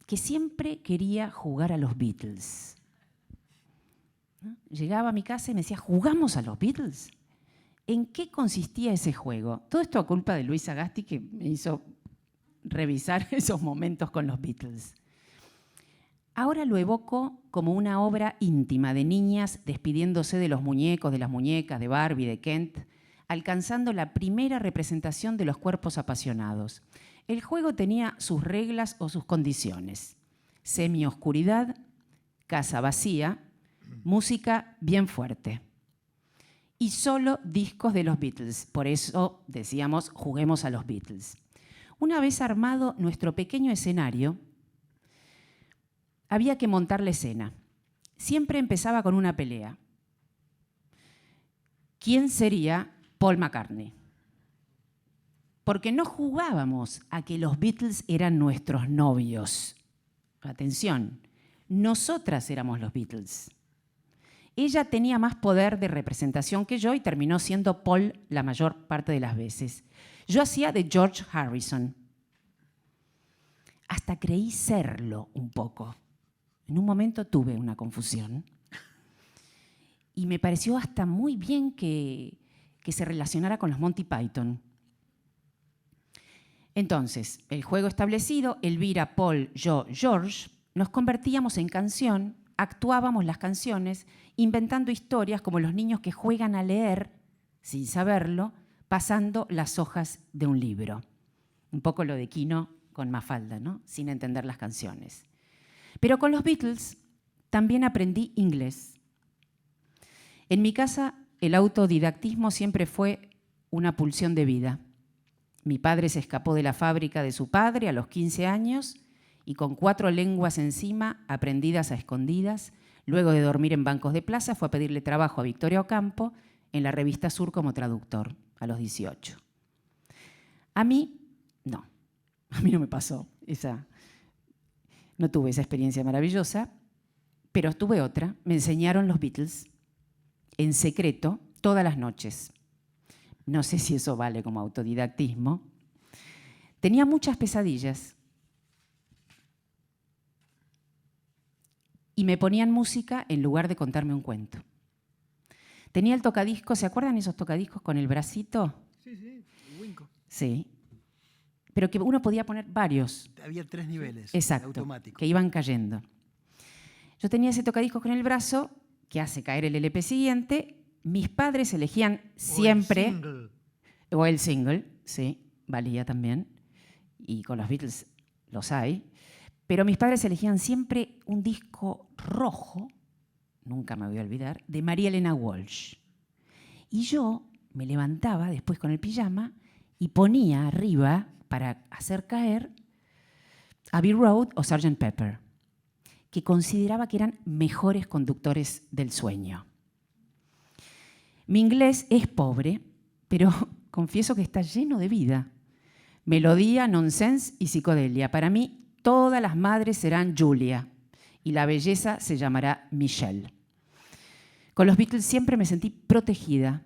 que siempre quería jugar a los Beatles. ¿No? Llegaba a mi casa y me decía, ¿jugamos a los Beatles? ¿En qué consistía ese juego? Todo esto a culpa de Luis Sagasti, que me hizo revisar esos momentos con los Beatles. Ahora lo evoco como una obra íntima de niñas despidiéndose de los muñecos, de las muñecas, de Barbie, de Kent, alcanzando la primera representación de los cuerpos apasionados. El juego tenía sus reglas o sus condiciones. Semioscuridad, casa vacía, música bien fuerte. Y solo discos de los Beatles. Por eso decíamos, juguemos a los Beatles. Una vez armado nuestro pequeño escenario, había que montar la escena. Siempre empezaba con una pelea. ¿Quién sería Paul McCartney? Porque no jugábamos a que los Beatles eran nuestros novios. Atención, nosotras éramos los Beatles. Ella tenía más poder de representación que yo y terminó siendo Paul la mayor parte de las veces. Yo hacía de George Harrison. Hasta creí serlo un poco. En un momento tuve una confusión y me pareció hasta muy bien que se relacionara con los Monty Python. Entonces, el juego establecido, Elvira, Paul, yo, George, nos convertíamos en canción, actuábamos las canciones, inventando historias como los niños que juegan a leer, sin saberlo, pasando las hojas de un libro. Un poco lo de Quino con Mafalda, ¿no? Sin entender las canciones. Pero con los Beatles también aprendí inglés. En mi casa el autodidactismo siempre fue una pulsión de vida. Mi padre se escapó de la fábrica de su padre a los 15 años y con 4 lenguas encima, aprendidas a escondidas, luego de dormir en bancos de plaza, fue a pedirle trabajo a Victoria Ocampo en la revista Sur como traductor a los 18. A mí, no. A mí no me pasó no tuve esa experiencia maravillosa, pero tuve otra. Me enseñaron los Beatles en secreto todas las noches. No sé si eso vale como autodidactismo. Tenía muchas pesadillas y me ponían música en lugar de contarme un cuento. Tenía el tocadiscos, ¿se acuerdan esos tocadiscos con el bracito? Sí, sí, el Winco. Sí. Pero que uno podía poner varios. Había 3 niveles. Exacto, Automático. que iban cayendo. Yo tenía ese tocadiscos con el brazo que hace caer el LP siguiente. Mis padres elegían siempre... O el single, sí, valía también. Y con los Beatles los hay. Pero mis padres elegían siempre un disco rojo, nunca me voy a olvidar, de María Elena Walsh. Y yo me levantaba después con el pijama y ponía arriba, para hacer caer, Abbey Road o Sgt. Pepper, que consideraba que eran mejores conductores del sueño. Mi inglés es pobre, pero confieso que está lleno de vida. Melodía, nonsense y psicodelia. Para mí, todas las madres serán Julia y la belleza se llamará Michelle. Con los Beatles siempre me sentí protegida.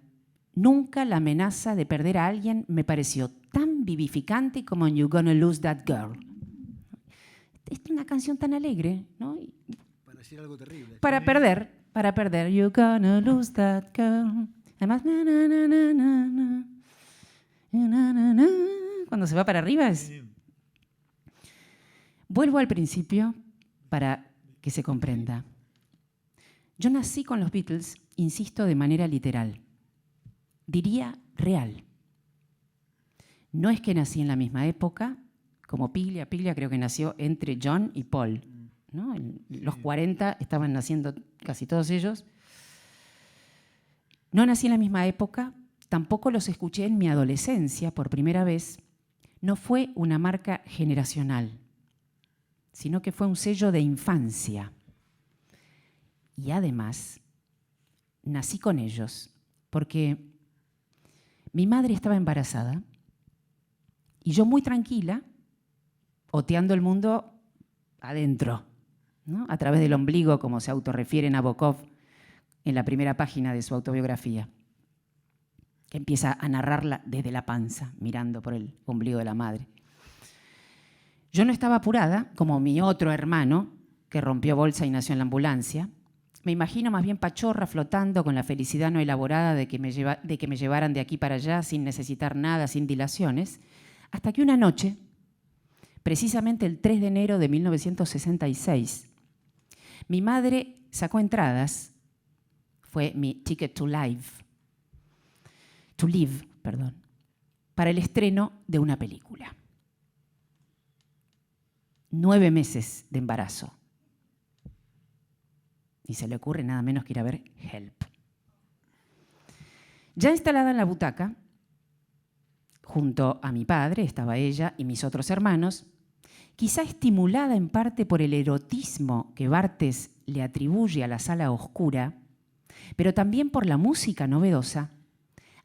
Nunca la amenaza de perder a alguien me pareció tan vivificante como en You're Gonna Lose That Girl. Es una canción tan alegre, ¿no? Para decir algo terrible. Para perder. You're gonna lose that girl. Además, na, na, na, na, na, na. Na, na, na. Cuando se va para arriba es... Vuelvo al principio para que se comprenda. Yo nací con los Beatles, insisto, de manera literal. Diría real. No es que nací en la misma época, como Piglia. Piglia creo que nació entre John y Paul, ¿no? En los 40 estaban naciendo casi todos ellos. No nací en la misma época, tampoco los escuché en mi adolescencia por primera vez. No fue una marca generacional, sino que fue un sello de infancia. Y además, nací con ellos porque mi madre estaba embarazada y yo muy tranquila, oteando el mundo adentro, ¿no? A través del ombligo, como se autorrefiere Nabokov en la primera página de su autobiografía, que empieza a narrarla desde la panza, mirando por el ombligo de la madre. Yo no estaba apurada, como mi otro hermano, que rompió bolsa y nació en la ambulancia. Me imagino más bien pachorra flotando con la felicidad no elaborada de que me llevaran de aquí para allá sin necesitar nada, sin dilaciones, hasta que una noche, precisamente el 3 de enero de 1966, mi madre sacó entradas, fue mi ticket to live, para el estreno de una película. 9 meses de embarazo. Y se le ocurre nada menos que ir a ver Help. Ya instalada en la butaca, junto a mi padre, estaba ella y mis otros hermanos, quizá estimulada en parte por el erotismo que Bartes le atribuye a la sala oscura, pero también por la música novedosa,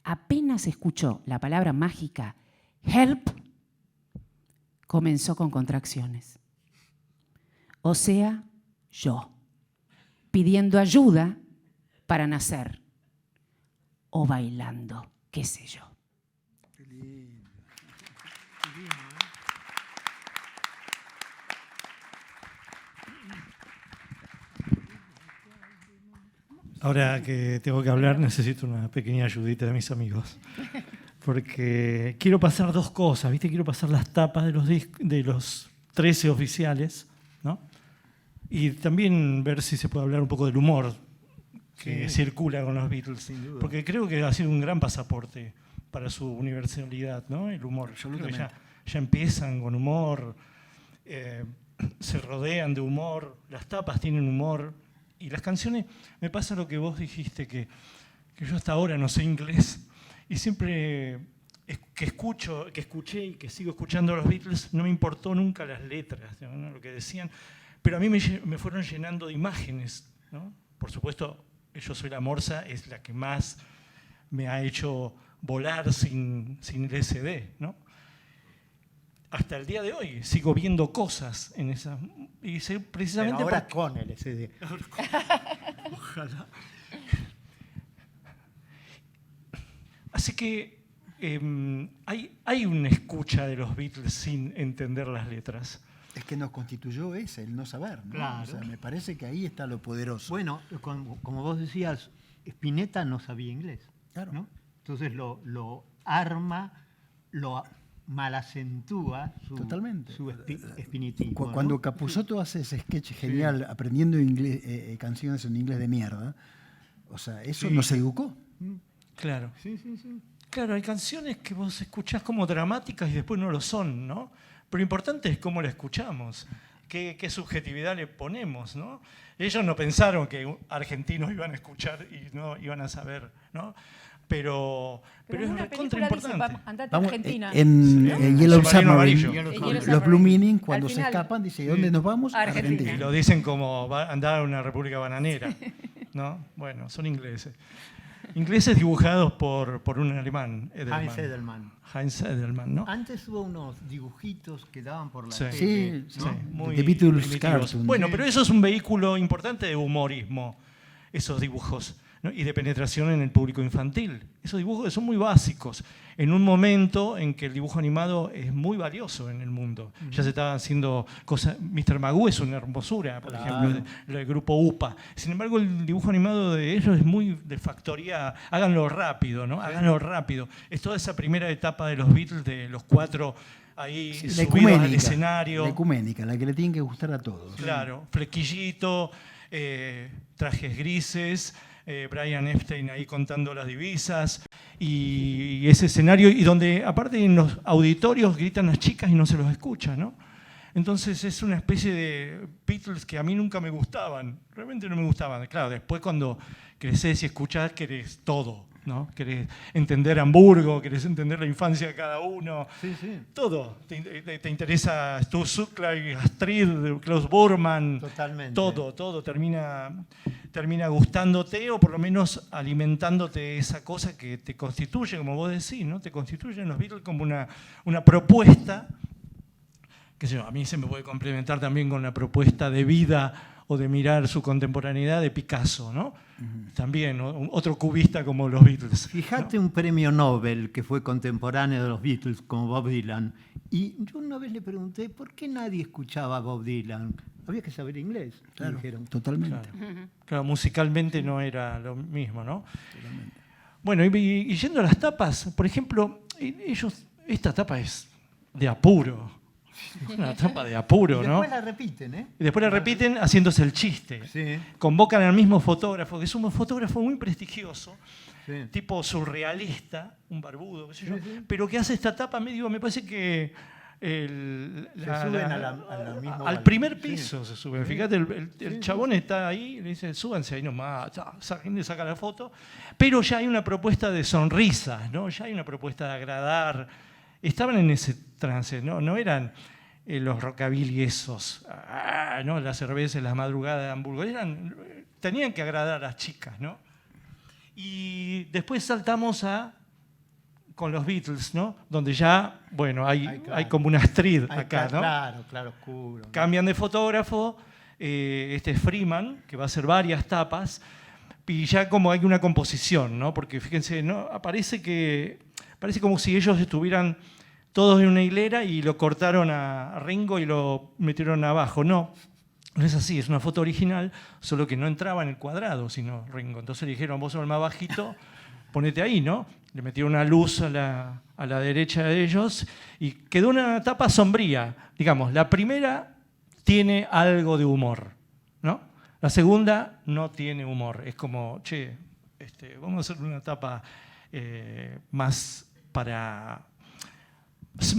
apenas escuchó la palabra mágica Help, comenzó con contracciones. O sea, yo, pidiendo ayuda para nacer, o bailando, qué sé yo. Qué lindo. Ahora que tengo que hablar, necesito una pequeña ayudita de mis amigos. Porque quiero pasar 2 cosas, ¿viste? Quiero pasar las tapas de los 13 oficiales, ¿no? Y también ver si se puede hablar un poco del humor que circula con los Beatles. Sin duda. Porque creo que ha sido un gran pasaporte para su universalidad, ¿no? El humor. Absolutamente. Creo que ya empiezan con humor, se rodean de humor, las tapas tienen humor. Y las canciones, me pasa lo que vos dijiste, que yo hasta ahora no sé inglés. Y siempre que escuché y que sigo escuchando a los Beatles, no me importó nunca las letras, ¿no? Lo que decían. Pero a mí me fueron llenando de imágenes, ¿no? Por supuesto, Yo soy la morsa es la que más me ha hecho volar sin LSD, ¿no? hasta el día de hoy sigo viendo cosas en esas. Y sé Pero precisamente ahora porque- con LSD. Ojalá. Así que hay una escucha de los Beatles sin entender las letras. Es que nos constituyó ese, el no saber, ¿no? Claro. O sea, me parece que ahí está lo poderoso. Bueno, como vos decías, Spinetta no sabía inglés. Claro. ¿no? Entonces lo arma, lo malacentúa su, Totalmente. su espinitismo. Cuando ¿no? Capusotto hace ese sketch genial aprendiendo inglés, canciones en inglés de mierda, o sea, eso Sí. nos educó. Claro. Sí, sí, sí. Claro, hay canciones que vos escuchás como dramáticas y después no lo son, ¿no? Pero lo importante es cómo la escuchamos, qué subjetividad le ponemos, ¿no? Ellos no pensaron que argentinos iban a escuchar y no iban a saber, ¿no? Pero Pero es en una recontra película dice, importante. andate a Vamos, Argentina. en Sí. Yellow Submarino Submarine, amarillo. Yellow los Submarine. Blue Meaning, cuando Al se final- escapan, dice, ¿dónde nos vamos? A Argentina. Y Argentina. lo dicen como andar a una república bananera, ¿no? Bueno, son ingleses. Ingleses dibujados por un alemán, Edelman. Heinz Edelman. Heinz Edelman, ¿no? Antes hubo unos dibujitos que daban por la Sí. tele, Sí, ¿no? sí. Muy The Beatles primitivos. Cartoon. Bueno, Sí. pero eso es un vehículo importante de humorismo, esos dibujos, ¿no? Y de penetración en el público infantil. Esos dibujos son muy básicos, en un momento en que el dibujo animado es muy valioso en el mundo. Ya se estaban haciendo cosas. Mr. Magoo es una hermosura, por Claro. ejemplo, del grupo UPA. Sin embargo, el dibujo animado de ellos es muy de factoría. Háganlo rápido, ¿no? Háganlo rápido. Es toda esa primera etapa de los Beatles, de los cuatro ahí Sí, la subidos al ecuménica, escenario. la ecuménica, la que le tiene que gustar a todos. Claro, flequillito, trajes grises, Brian Epstein ahí contando las divisas y ese escenario, y donde aparte en los auditorios gritan las chicas y no se los escucha, ¿no? Entonces es una especie de Beatles que a mí nunca me gustaban, realmente no me gustaban. Claro, después cuando creces y escuchás querés todo, ¿no? Querés entender Hamburgo, querés entender la infancia de cada uno. Sí, sí. Todo. Te interesa Stu Zuckler, Astrid, Klaus Bormann. Totalmente. Todo termina gustándote o por lo menos alimentándote esa cosa que te constituye, como vos decís, ¿no? Te constituyen los Beatles como una propuesta, que sé yo, a mí se me puede complementar también con la propuesta de vida o de mirar su contemporaneidad de Picasso, ¿no? También, ¿no? Otro cubista como los Beatles. Fíjate un premio Nobel que fue contemporáneo de los Beatles, como Bob Dylan. Y yo una vez le pregunté, ¿por qué nadie escuchaba a Bob Dylan? Había que saber inglés, me Claro, dijeron. totalmente. Claro, musicalmente no era lo mismo, ¿no? Bueno, y yendo a las tapas, por ejemplo, esta tapa es de apuro. Es una tapa de apuro, Y ¿no? después la repiten, ¿eh? Y después la repiten haciéndose el chiste. Sí, Convocan al mismo fotógrafo, que es un fotógrafo muy prestigioso, sí. tipo surrealista, un barbudo, qué sé yo, Sí, sí. pero que hace esta tapa medio, me parece que suben a la misma al altura. primer Sí. piso se suben. Fíjate, el chabón está ahí, le dice, súbanse ahí nomás, le saca la foto, pero ya hay una propuesta de sonrisas, ¿no? Ya hay una propuesta de agradar. Estaban en ese trance, no eran los rockabilly esos, ¿no? Las cervezas, las madrugadas de Hamburgo, tenían que agradar a las chicas, ¿no? Y después saltamos con los Beatles, ¿no? Donde ya, bueno, hay como una Astrid acá, ¿no? Claro, oscuro. Cambian de fotógrafo, este es Freeman, que va a hacer varias tapas, y ya como hay una composición, ¿no? Porque fíjense, ¿no? Parece como si ellos estuvieran todos en una hilera y lo cortaron a Ringo y lo metieron abajo. No es así, es una foto original, solo que no entraba en el cuadrado, sino Ringo. Entonces le dijeron, vos sos el más bajito, ponete ahí, ¿no? Le metieron una luz a la derecha de ellos y quedó una tapa sombría. Digamos, la primera tiene algo de humor, ¿no? La segunda no tiene humor. Es como, che, vamos a hacer una tapa más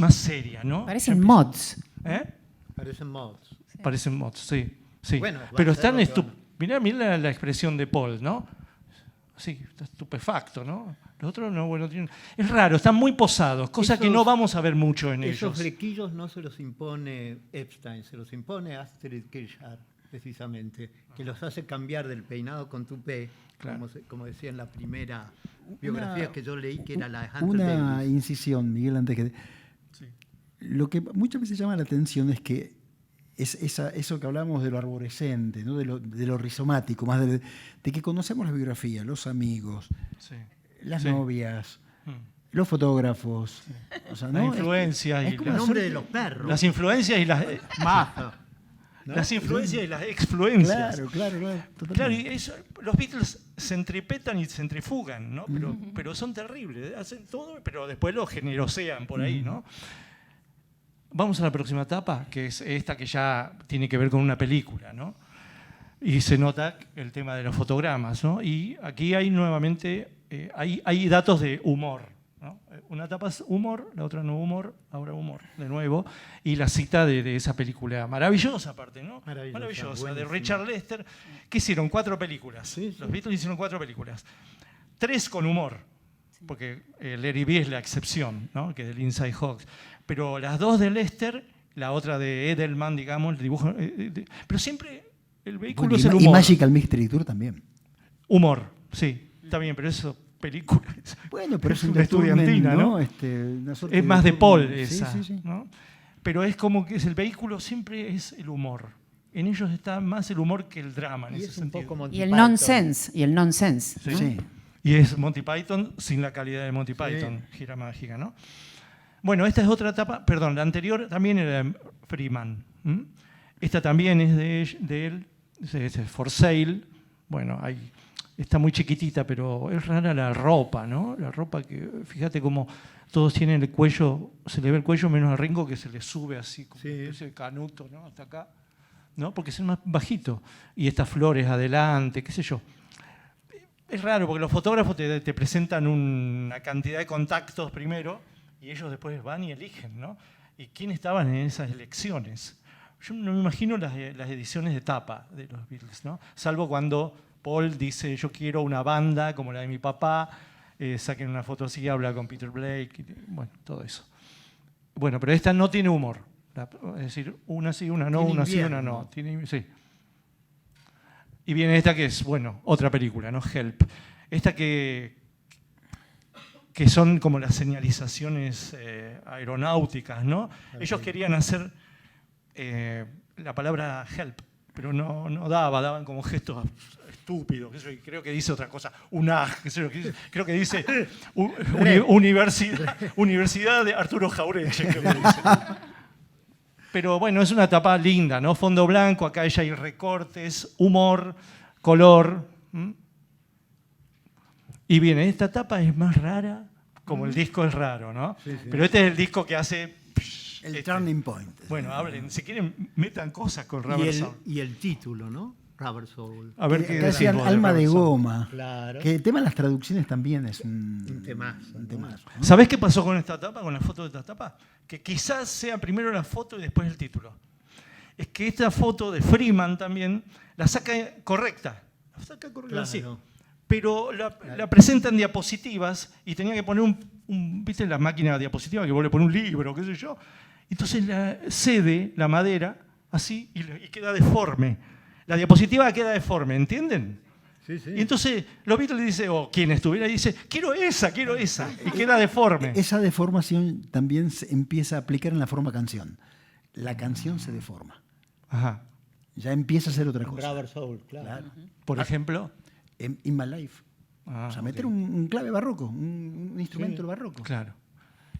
seria, ¿no? Parecen mods. ¿Eh? Parecen mods. Parecen mods, sí. Sí. Bueno, va pero a ser están lo que mirá la expresión de Paul, ¿no? Sí, está estupefacto, ¿no? Los otros no, bueno, es raro, están muy posados, cosa que no vamos a ver mucho en Esos ellos. flequillos no se los impone Epstein, se los impone Astrid Kirchhardt, precisamente, que los hace cambiar del peinado con tupé, Claro. como decía en la primera biografía que yo leí, que era la de Hunter Una Davis. incisión, Miguel, antes que... Sí. Lo que muchas veces llama la atención es que eso que hablamos de lo arborescente, ¿no? de lo rizomático, más de que conocemos la biografía, los amigos, Sí. las Sí. novias, Mm. los fotógrafos. O sea, Las ¿no? influencias Es y como El las, nombre de los perros. las influencias y las, Mazo. ¿no? las influencias y las exfluencias. Claro, totalmente. Claro, y eso, los Beatles centripetan y centrifugan, ¿no? Pero son terribles, hacen todo, pero después lo generosean por ahí, ¿no? Vamos a la próxima etapa, que es esta que ya tiene que ver con una película, ¿no? Y se nota el tema de los fotogramas, ¿no? Y aquí hay nuevamente, hay datos de humor, ¿no? Una etapa es humor, la otra no humor, ahora humor, de nuevo. Y la cita de esa película maravillosa aparte, ¿no? Maravillosa, de buenísima. Richard Lester, que hicieron 4 películas. Sí, sí. Los Beatles hicieron 4 películas. 3 con humor, porque Let It Be es la excepción, ¿no? Que es del Inside Hawks. Pero las 2 de Lester, la otra de Edelman, digamos, el dibujo. Pero siempre el vehículo Bueno, es el y humor. Magical Mystery Tour también. Humor, sí, está bien, pero eso, películas. Bueno, pero es una un estudiantina, ¿no? Una suerte Es más de entourment. Paul esa, Sí. ¿no? Pero es como que el vehículo siempre es el humor. En ellos está más el humor que el drama en Y ese es un sentido. poco Monty Y el Python. nonsense, y el nonsense. Sí. Sí. Y es Monty Python sin la calidad de Monty Python, gira mágica, ¿no? Bueno, esta es otra etapa, perdón, la anterior también era de Freeman. ¿m? Esta también es de él, es For Sale. Bueno, está muy chiquitita, pero es rara la ropa, ¿no? La ropa que, fíjate cómo todos tienen el cuello, se le ve el cuello menos a Ringo que se le sube así, como una especie de canuto, ¿no? Hasta acá, ¿no? Porque es el más bajito. Y estas flores adelante, qué sé yo. Es raro porque los fotógrafos te presentan una cantidad de contactos primero y ellos después van y eligen, ¿no? ¿Y quién estaban en esas elecciones? Yo no me imagino las ediciones de tapa de los Beatles, ¿no? Salvo cuando Paul dice, yo quiero una banda como la de mi papá, saquen una foto así, habla con Peter Blake, bueno, todo eso. Bueno, pero esta no tiene humor. Es decir, una sí, una no, Tiene una sí, una invierno. no. Sí. Y viene esta que es, bueno, otra película, ¿no? Help. Esta que son como las señalizaciones aeronáuticas, ¿no? Ellos querían hacer la palabra help, pero no daban como gestos estúpidos. Qué sé yo, y creo que dice otra cosa, qué sé yo, creo que dice Universidad de Arturo Jauretche, creo que dice. Pero bueno, es una etapa linda, ¿no? Fondo blanco, acá ya hay recortes, humor, color. ¿m? Y bien, esta etapa es más rara, como el disco es raro, ¿no? Pero este es el disco que hace... El turning point. Bueno, hablen, si quieren, metan cosas con Y Rubber Soul. y el título, ¿no? Rubber Soul. A ver qué Acá decís decían vos Alma de Rubber Soul. Goma. Claro. Que el tema de las traducciones también es Un temazo, un ¿no? temazo, ¿no? ¿Sabés qué pasó con esta etapa, con la foto de esta etapa? Que quizás sea primero la foto y después el título. Es que esta foto de Freeman también la saca correcta. La saca correcta, Claro. sí. Pero la presenta en diapositivas y tenía que poner ¿viste la máquina de diapositiva que vos le pones un libro, qué sé yo? Entonces la cede la madera así y queda deforme. La diapositiva queda deforme, ¿entienden? Sí, sí. Y entonces los Beatles le dicen, o quien estuviera dice, quiero esa, y queda deforme. Esa deformación también se empieza a aplicar en la forma canción. La canción se deforma. Ajá. Ya empieza a ser otra cosa. Rubber Soul, claro. Claro. Por ejemplo. In My Life. Ah, O sea, meter ok. un clave barroco, un instrumento barroco. Claro.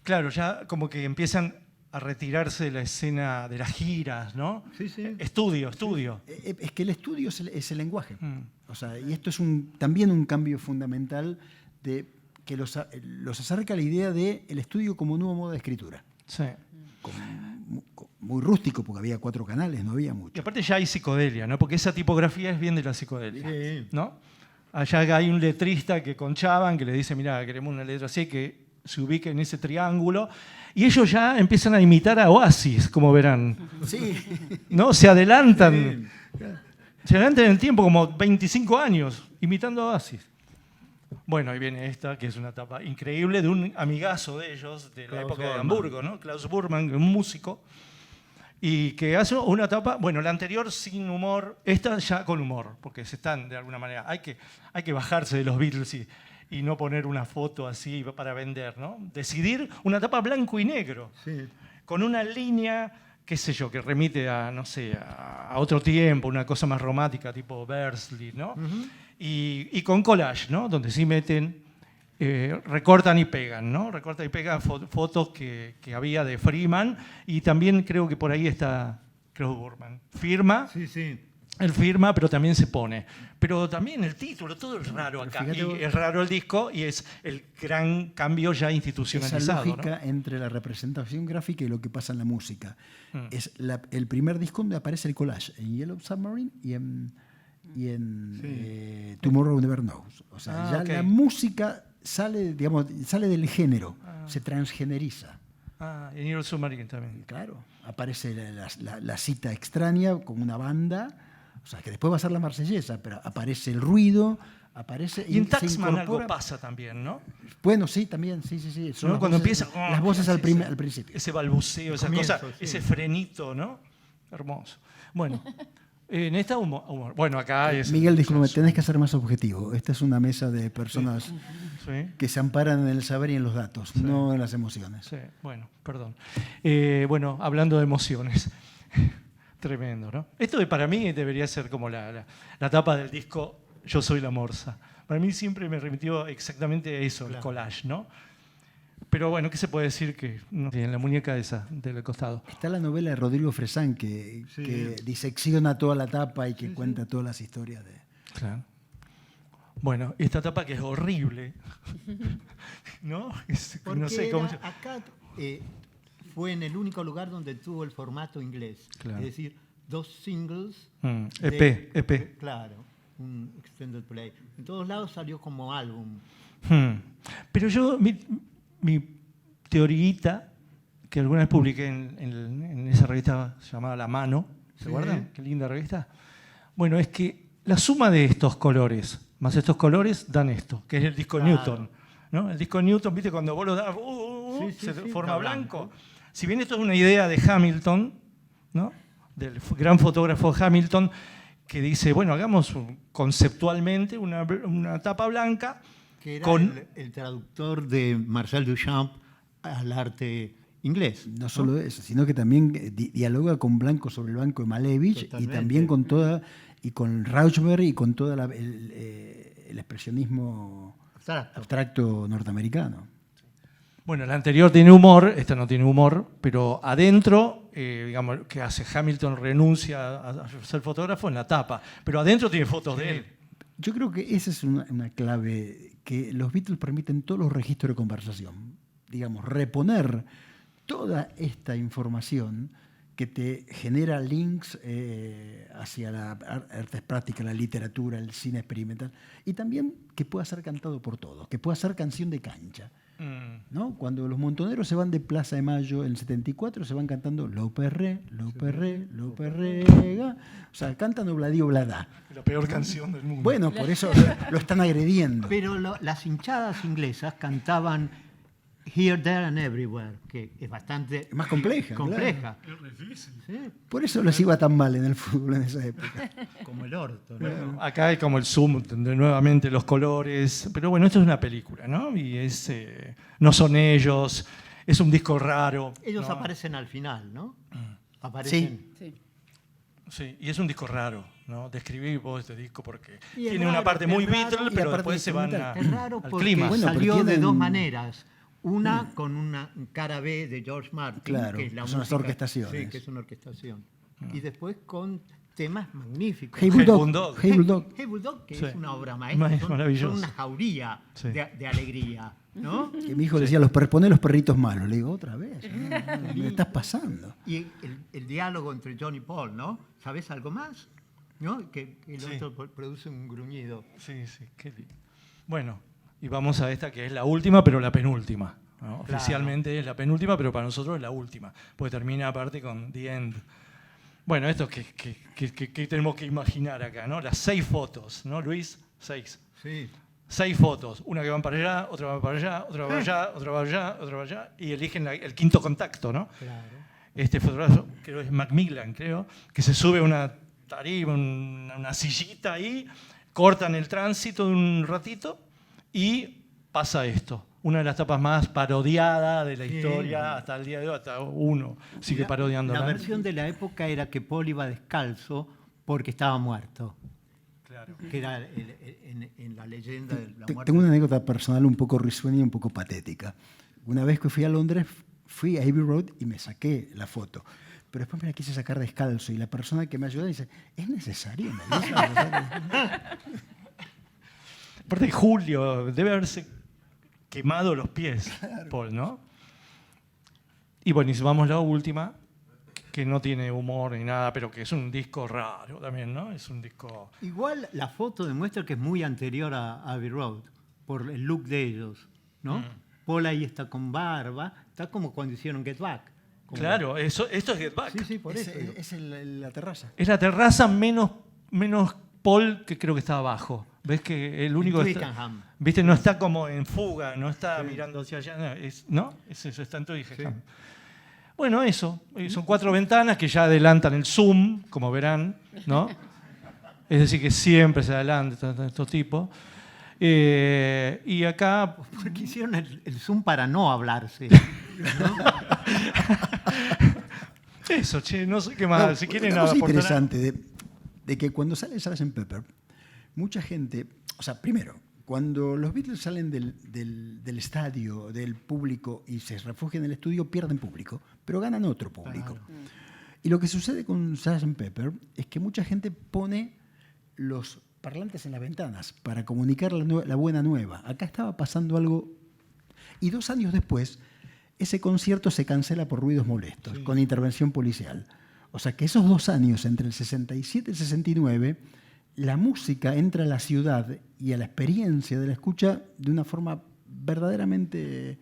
Claro, ya como que empiezan a retirarse de la escena de las giras, ¿no? Sí, sí. Estudio. Es que el estudio es el lenguaje. Mm. O sea, y esto es también un cambio fundamental de que los acerca a la idea del estudio como nuevo modo de escritura. Sí. Muy rústico, porque había 4 canales, no había Y mucho. aparte ya hay psicodelia, ¿no? Porque esa tipografía es bien de la psicodelia, Sí. ¿no? Allá hay un letrista que conchaban, que le dice, mira, queremos una letra así, que se ubique en ese triángulo. Y ellos ya empiezan a imitar a Oasis, como verán. Sí, ¿No? Se adelantan. Se adelantan en el tiempo, como 25 años, imitando a Oasis. Bueno, ahí viene esta, que es una etapa increíble de un amigazo de ellos, de la Klaus época de Burman. Hamburgo, ¿no? Klaus Burman, un músico, y que hace una etapa, bueno, la anterior sin humor, esta ya con humor, porque se están de alguna manera. Hay que bajarse de los Beatles y no poner una foto así para vender, ¿no? Decidir una etapa blanco y negro. Sí. con una línea, qué sé yo, que remite a, no sé, a otro tiempo, una cosa más romántica, tipo Bersley, ¿no? Y con collage, ¿no? Donde sí meten, recortan y pegan, ¿no? Recortan y pegan fotos que había de Freeman, y también creo que por ahí está Klaus Burman. Firma. Sí, sí. Él firma, pero también se pone. Pero también el título, todo es raro acá. Fíjate, Y es raro el disco y es el gran cambio ya Esa institucionalizado. lógica ¿no? entre la representación gráfica y lo que pasa en la música. Es el primer disco donde aparece el collage, en Yellow Submarine y en Tomorrow Never Knows. O sea, ya ok. la música sale, digamos, sale del género, se transgeneriza. En Yellow Submarine también. Claro, aparece la cita extraña con una banda, o sea, que después va a ser la marsellesa, pero aparece el ruido, aparece Y en se Taxman algo incorpora. pasa también, ¿no? Bueno, sí, también, sí. Son ¿No? las Cuando voces, empieza... las voces al ese- principio. Ese balbuceo, esa comienzo, cosa, sí. ese frenito, ¿no? Hermoso. Bueno, en esta humor. Bueno, acá es... Miguel, disculpe, tenés que ser más objetivo. Esta es una mesa de personas Sí. que se amparan en el saber y en los datos, no en las emociones. Sí, bueno, perdón. Bueno, hablando de emociones. Tremendo, ¿no? Esto para mí debería ser como la tapa del disco Yo soy la morsa. Para mí siempre me remitió exactamente a eso, el collage, ¿no? Pero bueno, ¿qué se puede decir que no tiene la muñeca esa del costado? Está la novela de Rodrigo Fresán que disecciona toda la tapa y que cuenta todas las historias de... Claro. Bueno, esta tapa que es horrible, ¿no? Porque No sé cómo... acá fue en el único lugar donde tuvo el formato inglés. Claro. Es decir, 2 singles. EP. Claro, un extended play. En todos lados salió como álbum. Pero yo, mi teorita, que alguna vez publiqué en esa revista llamada La Mano, ¿se acuerdan? Qué linda revista. Bueno, es que la suma de estos colores, más estos colores, dan esto, que es el disco Newton. ¿No? El disco Newton, ¿viste? Cuando vos lo das, se forma está blanco. Si bien esto es una idea de Hamilton, ¿no? Del gran fotógrafo Hamilton, que dice, bueno, hagamos conceptualmente una tapa blanca Que era con... el traductor de Marcel Duchamp al arte inglés. No solo eso, sino que también dialoga con Blanco sobre el banco de Malevich Totalmente. y también con toda, y con Rauschenberg y con todo el expresionismo abstracto norteamerano. Bueno, la anterior tiene humor, esta no tiene humor, pero adentro, digamos, que hace Hamilton renuncia a ser fotógrafo en la tapa, pero adentro tiene fotos de él. Yo creo que esa es una clave, que los Beatles permiten todos los registros de conversación. Digamos, reponer toda esta información que te genera links hacia la artes prácticas, la literatura, el cine experimental, y también que pueda ser cantado por todos, que pueda ser canción de cancha. ¿No? Cuando los montoneros se van de Plaza de Mayo en el 74, se van cantando Lo Perré, Lo Perré, Lo Perrega. O sea, cantan Obladí Obladá. La peor canción del mundo. Bueno, por eso lo están agrediendo. Pero las hinchadas inglesas cantaban Here, There and Everywhere, que es bastante Es más compleja. compleja. Sí. Por eso les iba tan mal en el fútbol en esa época. Como el orto, ¿no? Bueno, acá hay como el zoom de nuevamente los colores, pero bueno, esto es una película, ¿no? Y es, no son ellos, es un disco raro. Ellos ¿no? aparecen al final, ¿no? Aparecen. Sí. Sí, y es un disco raro, ¿no? Describí vos este disco porque Y es tiene una raro, parte es muy raro, Beatles, y pero aparte después se van instrumental. Es raro al porque clima. Bueno, pero salió de tienen- dos maneras. Una con una cara B de George Martin, Claro, que es la son las música- orquestaciones. Sí, que es una orquestación. Y después con temas magníficos. Hey Bulldog. Hey Bulldog. Hey Bulldog, que Sí. es una obra maestra, Maravilloso. son una jauría Sí. de alegría, ¿no? Que mi hijo decía, poné los perritos malos. Le digo, otra vez. Me estás pasando. Y el diálogo entre John y Paul, ¿no? ¿Sabes algo más? ¿No? Que el Sí. otro produce un gruñido. Sí, qué lindo. Bueno, y vamos a esta que es la última, pero la penúltima. ¿no? Claro. Oficialmente es la penúltima, pero para nosotros es la última, porque termina aparte con The End. Bueno, esto que tenemos que imaginar acá, ¿no? Las 6 fotos, ¿no, Luis? 6. Sí. 6 fotos, una que van para allá, otra va para allá, otra va para allá, otra va para allá, otra va para allá, y eligen el quinto contacto, ¿no? Claro. Este fotógrafo, creo que es Macmillan, creo, que se sube a una tarima, una sillita ahí, cortan el tránsito de un ratito y pasa esto. una de las tapas más parodiadas de la historia hasta el día de hoy, hasta uno sigue parodiándola. La versión de la época era que Paul iba descalzo porque estaba muerto. Claro. Que era en la leyenda de la muerte. Tengo una anécdota personal un poco risueña y un poco patética. Una vez que fui a Londres, fui a Abbey Road y me saqué la foto. Pero después me la quise sacar descalzo y la persona que me ayudó dice, ¿es necesario? Aparte, Julio debe haberse quemado los pies, Paul, ¿no? Y bueno, y vamos a la última, que no tiene humor ni nada, pero que es un disco raro también, ¿no? Es un disco... Igual la foto demuestra que es muy anterior a Abbey Road, por el look de ellos, ¿no? Paul ahí está con barba, está como cuando hicieron Get Back. Claro, esto es Get Back. Sí, por eso. Es la terraza. Es la terraza menos Paul que creo que está abajo. ¿Ves que el único... Twickenham. ¿Viste? No está como en fuga, no está mirando hacia allá. ¿No? Es eso, está en Twickenham. Bueno, eso. Son 4 ventanas que ya adelantan el zoom, como verán, ¿no? Es decir, que siempre se adelantan estos tipos. Y acá... Porque hicieron el zoom para no hablarse. Eso, che, no sé qué más. No, si quieren una cosa aportar- interesante de que cuando sale Sgt. Pepper, mucha gente, o sea, primero, cuando los Beatles salen del estadio, del público y se refugian en el estudio, pierden público, pero ganan otro público. Y lo que sucede con Sgt. Pepper es que mucha gente pone los parlantes en las ventanas para comunicar la buena nueva. Acá estaba pasando algo y 2 años después ese concierto se cancela por ruidos molestos, con intervención policial. O sea que esos 2 años, entre el 67 y el 69, la música entra a la ciudad y a la experiencia de la escucha de una forma verdaderamente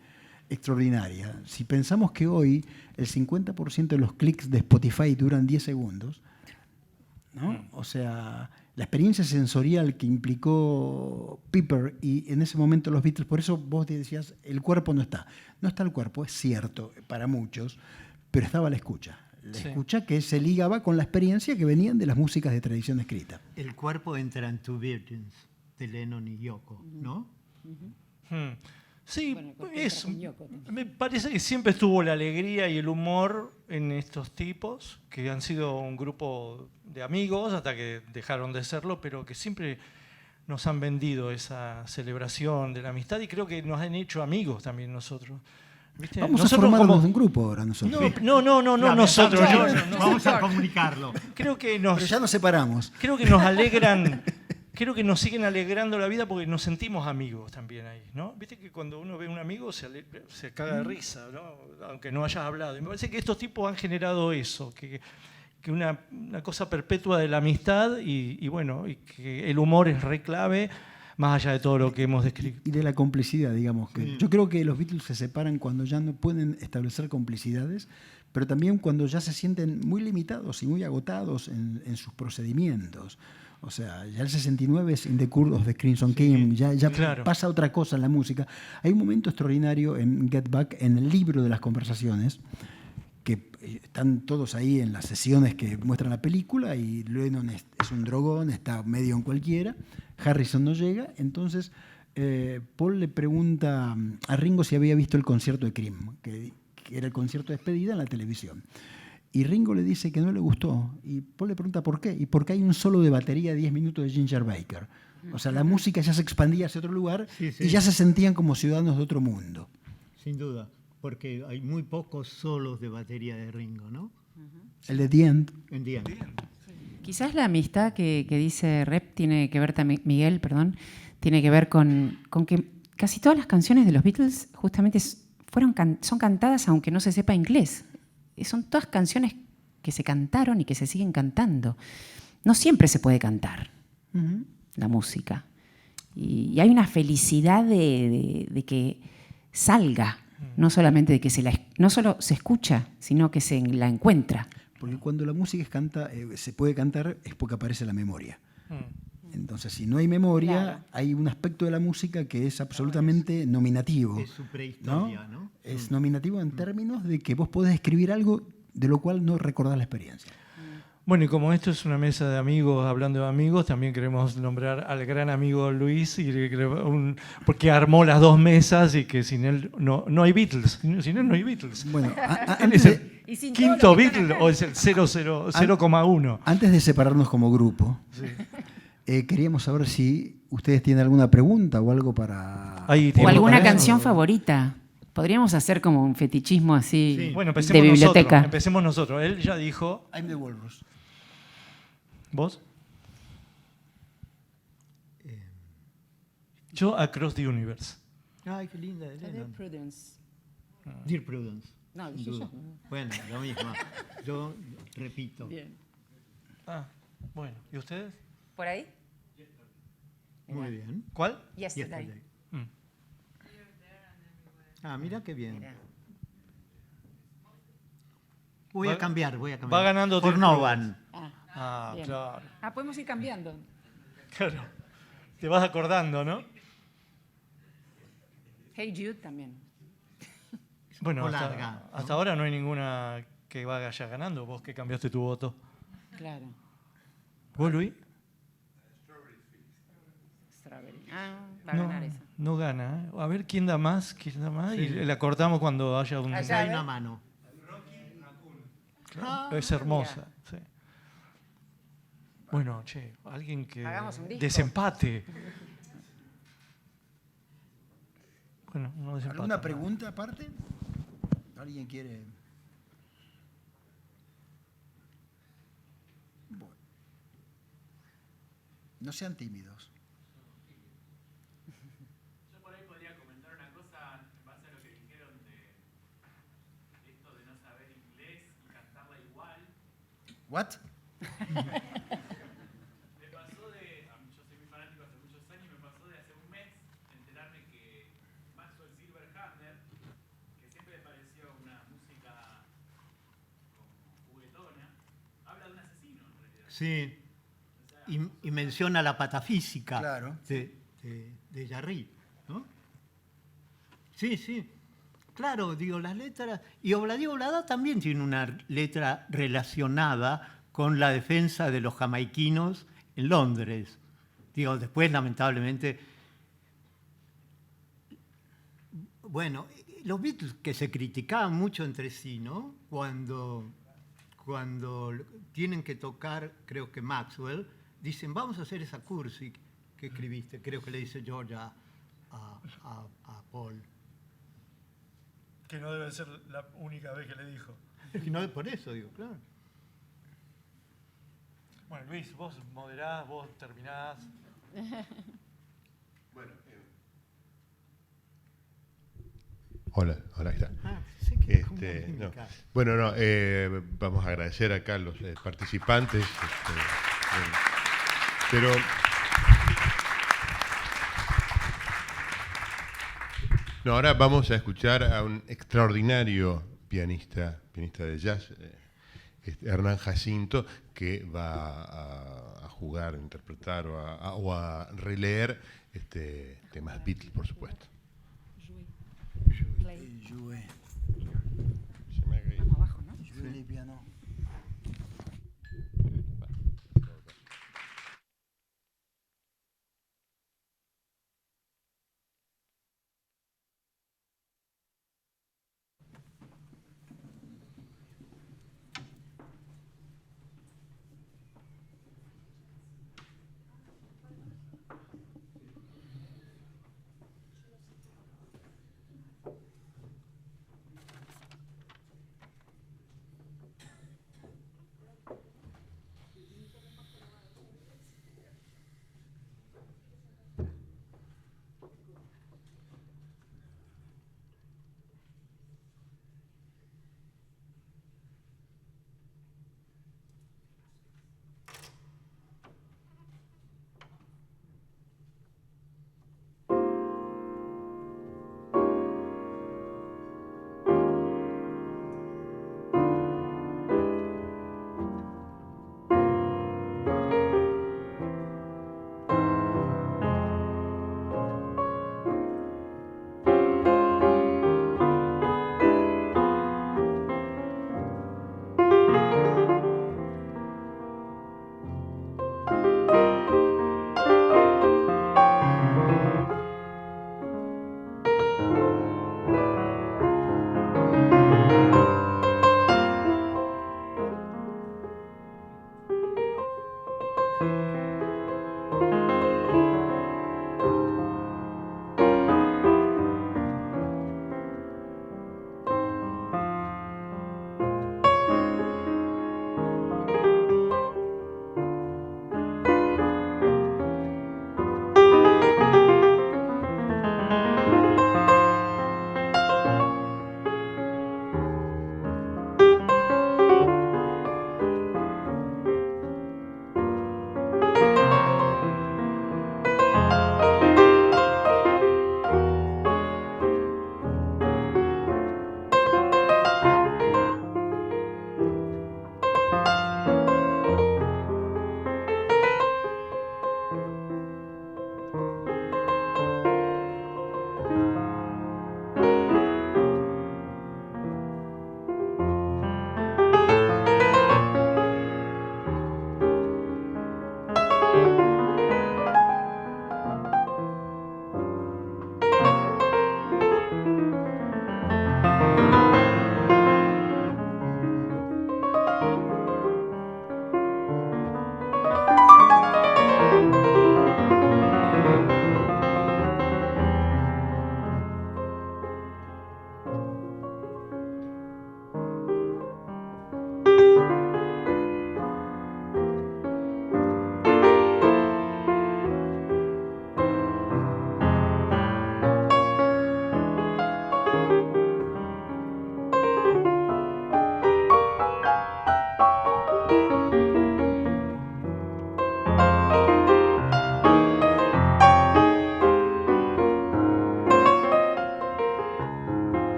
extraordinaria. Si pensamos que hoy el 50% de los clics de Spotify duran 10 segundos, ¿no? O sea, la experiencia sensorial que implicó Pepper y en ese momento los Beatles, por eso vos decías, el cuerpo no está. No está el cuerpo, es cierto para muchos, pero estaba la escucha. La escucha que se ligaba con la experiencia que venían de las músicas de tradición escrita. El cuerpo entra en Two Virgins, de Lennon y Yoko, ¿no? Sí, Bueno, porque entra con Yoko. me parece que siempre estuvo la alegría y el humor en estos tipos, que han sido un grupo de amigos hasta que dejaron de serlo, pero que siempre nos han vendido esa celebración de la amistad y creo que nos han hecho amigos también nosotros. ¿Viste? Vamos Nosotros a formarnos como- un grupo ahora nosotros. No, nosotros. Vamos a comunicarlo. Creo que Pero ya nos separamos. Creo que nos alegran, creo que nos siguen alegrando la vida porque nos sentimos amigos también ahí, ¿no? Viste que cuando uno ve a un amigo se caga de risa, ¿no? Aunque no hayas hablado. Y me parece que estos tipos han generado eso, que una cosa perpetua de la amistad y bueno, y que el humor es re clave, más allá de todo lo que hemos descrito. Y de la complicidad, digamos. Que yo creo que los Beatles se separan cuando ya no pueden establecer complicidades, pero también cuando ya se sienten muy limitados y muy agotados en sus procedimientos. O sea, ya el 69 es In the Court of the Crimson King, ya claro. pasa otra cosa en la música. Hay un momento extraordinario en Get Back, en el libro de las conversaciones, que están todos ahí en las sesiones que muestran la película y Lennon es un drogón, está medio en cualquiera, Harrison no llega, entonces Paul le pregunta a Ringo si había visto el concierto de Cream, que era el concierto de despedida en la televisión. Y Ringo le dice que no le gustó. Y Paul le pregunta por qué. Y porque hay un solo de batería de 10 minutos de Ginger Baker. O sea, la música ya se expandía hacia otro lugar y ya se sentían como ciudadanos de otro mundo. Sin duda, porque hay muy pocos solos de batería de Ringo, ¿no? El de The End. En The End. Quizás la amistad que dice Rep tiene que ver también, Miguel, perdón, tiene que ver con que casi todas las canciones de los Beatles justamente son cantadas aunque no se sepa inglés. Son todas canciones que se cantaron y que se siguen cantando. No siempre se puede cantar la música. Y hay una felicidad de que salga, no solamente de que no solo se escucha, sino que se la encuentra. Porque cuando la música se puede cantar es porque aparece la memoria. Entonces, si no hay memoria, Claro. hay un aspecto de la música que es absolutamente nominativo. Es su prehistoria, ¿no? Es nominativo en términos de que vos podés escribir algo de lo cual no recordás la experiencia. Bueno, y como esto es una mesa de amigos, hablando de amigos, también queremos nombrar al gran amigo Luis, porque armó las dos mesas y que sin él no hay Beatles. Sin él no hay Beatles. Bueno, Él antes es de, el Y sin todo quinto lo que están Beatle acá. o es el 0,1. antes de separarnos como grupo, queríamos saber si ustedes tienen alguna pregunta o algo para... Ahí O tiene alguna para eso. canción favorita. Podríamos hacer como un fetichismo así Sí. Bueno, de empecemos biblioteca. empecemos nosotros. Él ya dijo, I'm the Walrus. ¿vos? Yo Across the Universe. Ay, qué linda. Lennon. Prudence. Dear Prudence. No, sin dije duda. yo. Bueno, lo mismo. Yo repito. Bien. Ah, bueno. ¿Y ustedes? ¿Por ahí? Muy bien. ¿Cuál? Yesterday. Yesterday. Mm. Ah, mira qué bien. Mira. Voy Va- a cambiar. va ganando Por Dear No Prudence. One. Ah, Bien. claro. Podemos ir cambiando. Claro. Te vas acordando, ¿no? Hey Jude también. Bueno, O hasta, larga, ¿no? hasta ahora no hay ninguna que vaya ganando. Vos que cambiaste tu voto. Claro. ¿Vos, Luis? Strawberry. Va a ganar esa. No gana. ¿Eh? A ver quién da más, y la cortamos cuando haya un... Allá. Hay ver. una mano. Es hermosa. Sí. Bueno, che, alguien que Hagamos un disco. desempate. Bueno, no desempate. ¿Alguna pregunta aparte? ¿Alguien quiere...? Bueno. No sean tímidos. Yo por ahí podría comentar una cosa en base a lo que dijeron de esto de no saber inglés y cantarla igual. ¿What? Me pasó yo soy muy fanático hace muchos años, me pasó de hace un mes enterarme que Maxwell Silverhammer, que siempre me pareció una música como juguetona, habla de un asesino en realidad. Sí. Y menciona la patafísica Claro. de Jarry, ¿no? Sí, sí. Claro, digo, las letras... Y Obladi Oblada también tiene una letra relacionada con la defensa de los jamaiquinos en Londres. Digo, después, lamentablemente... Bueno, los Beatles que se criticaban mucho entre sí, ¿no? Cuando tienen que tocar, creo que Maxwell, dicen, vamos a hacer esa cursi que escribiste, creo que le dice George a Paul. Que no debe ser la única vez que le dijo. Y no, por eso digo, claro. Bueno, Luis, vos moderás, vos terminás. Hola, ahí está. Sí que es como No. mímica. Bueno, no, vamos a agradecer acá a los participantes. Pero no, ahora vamos a escuchar a un extraordinario pianista de jazz, Hernán Jacinto, que va a jugar, a interpretar o a releer temas Beatles, por supuesto. Jouer. Vamos abajo, ¿no? Jouer le piano.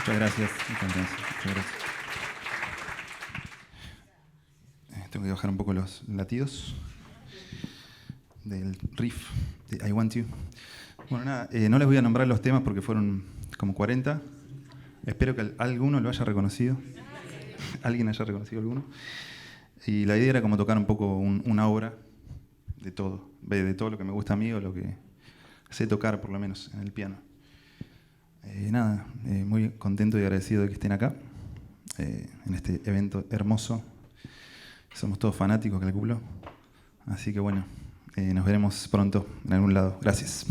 Muchas gracias. Muchas gracias. Muchas gracias. Tengo que bajar un poco los latidos del riff de I Want You. Bueno, nada, no les voy a nombrar los temas porque fueron como 40. Espero que alguno lo haya reconocido. Alguien haya reconocido alguno. Y la idea era como tocar un poco una obra de todo lo que me gusta a mí o lo que sé tocar por lo menos en el piano. Nada, muy contento y agradecido de que estén acá en este evento hermoso. Somos todos fanáticos, calculo. Así que bueno, nos veremos pronto en algún lado. Gracias.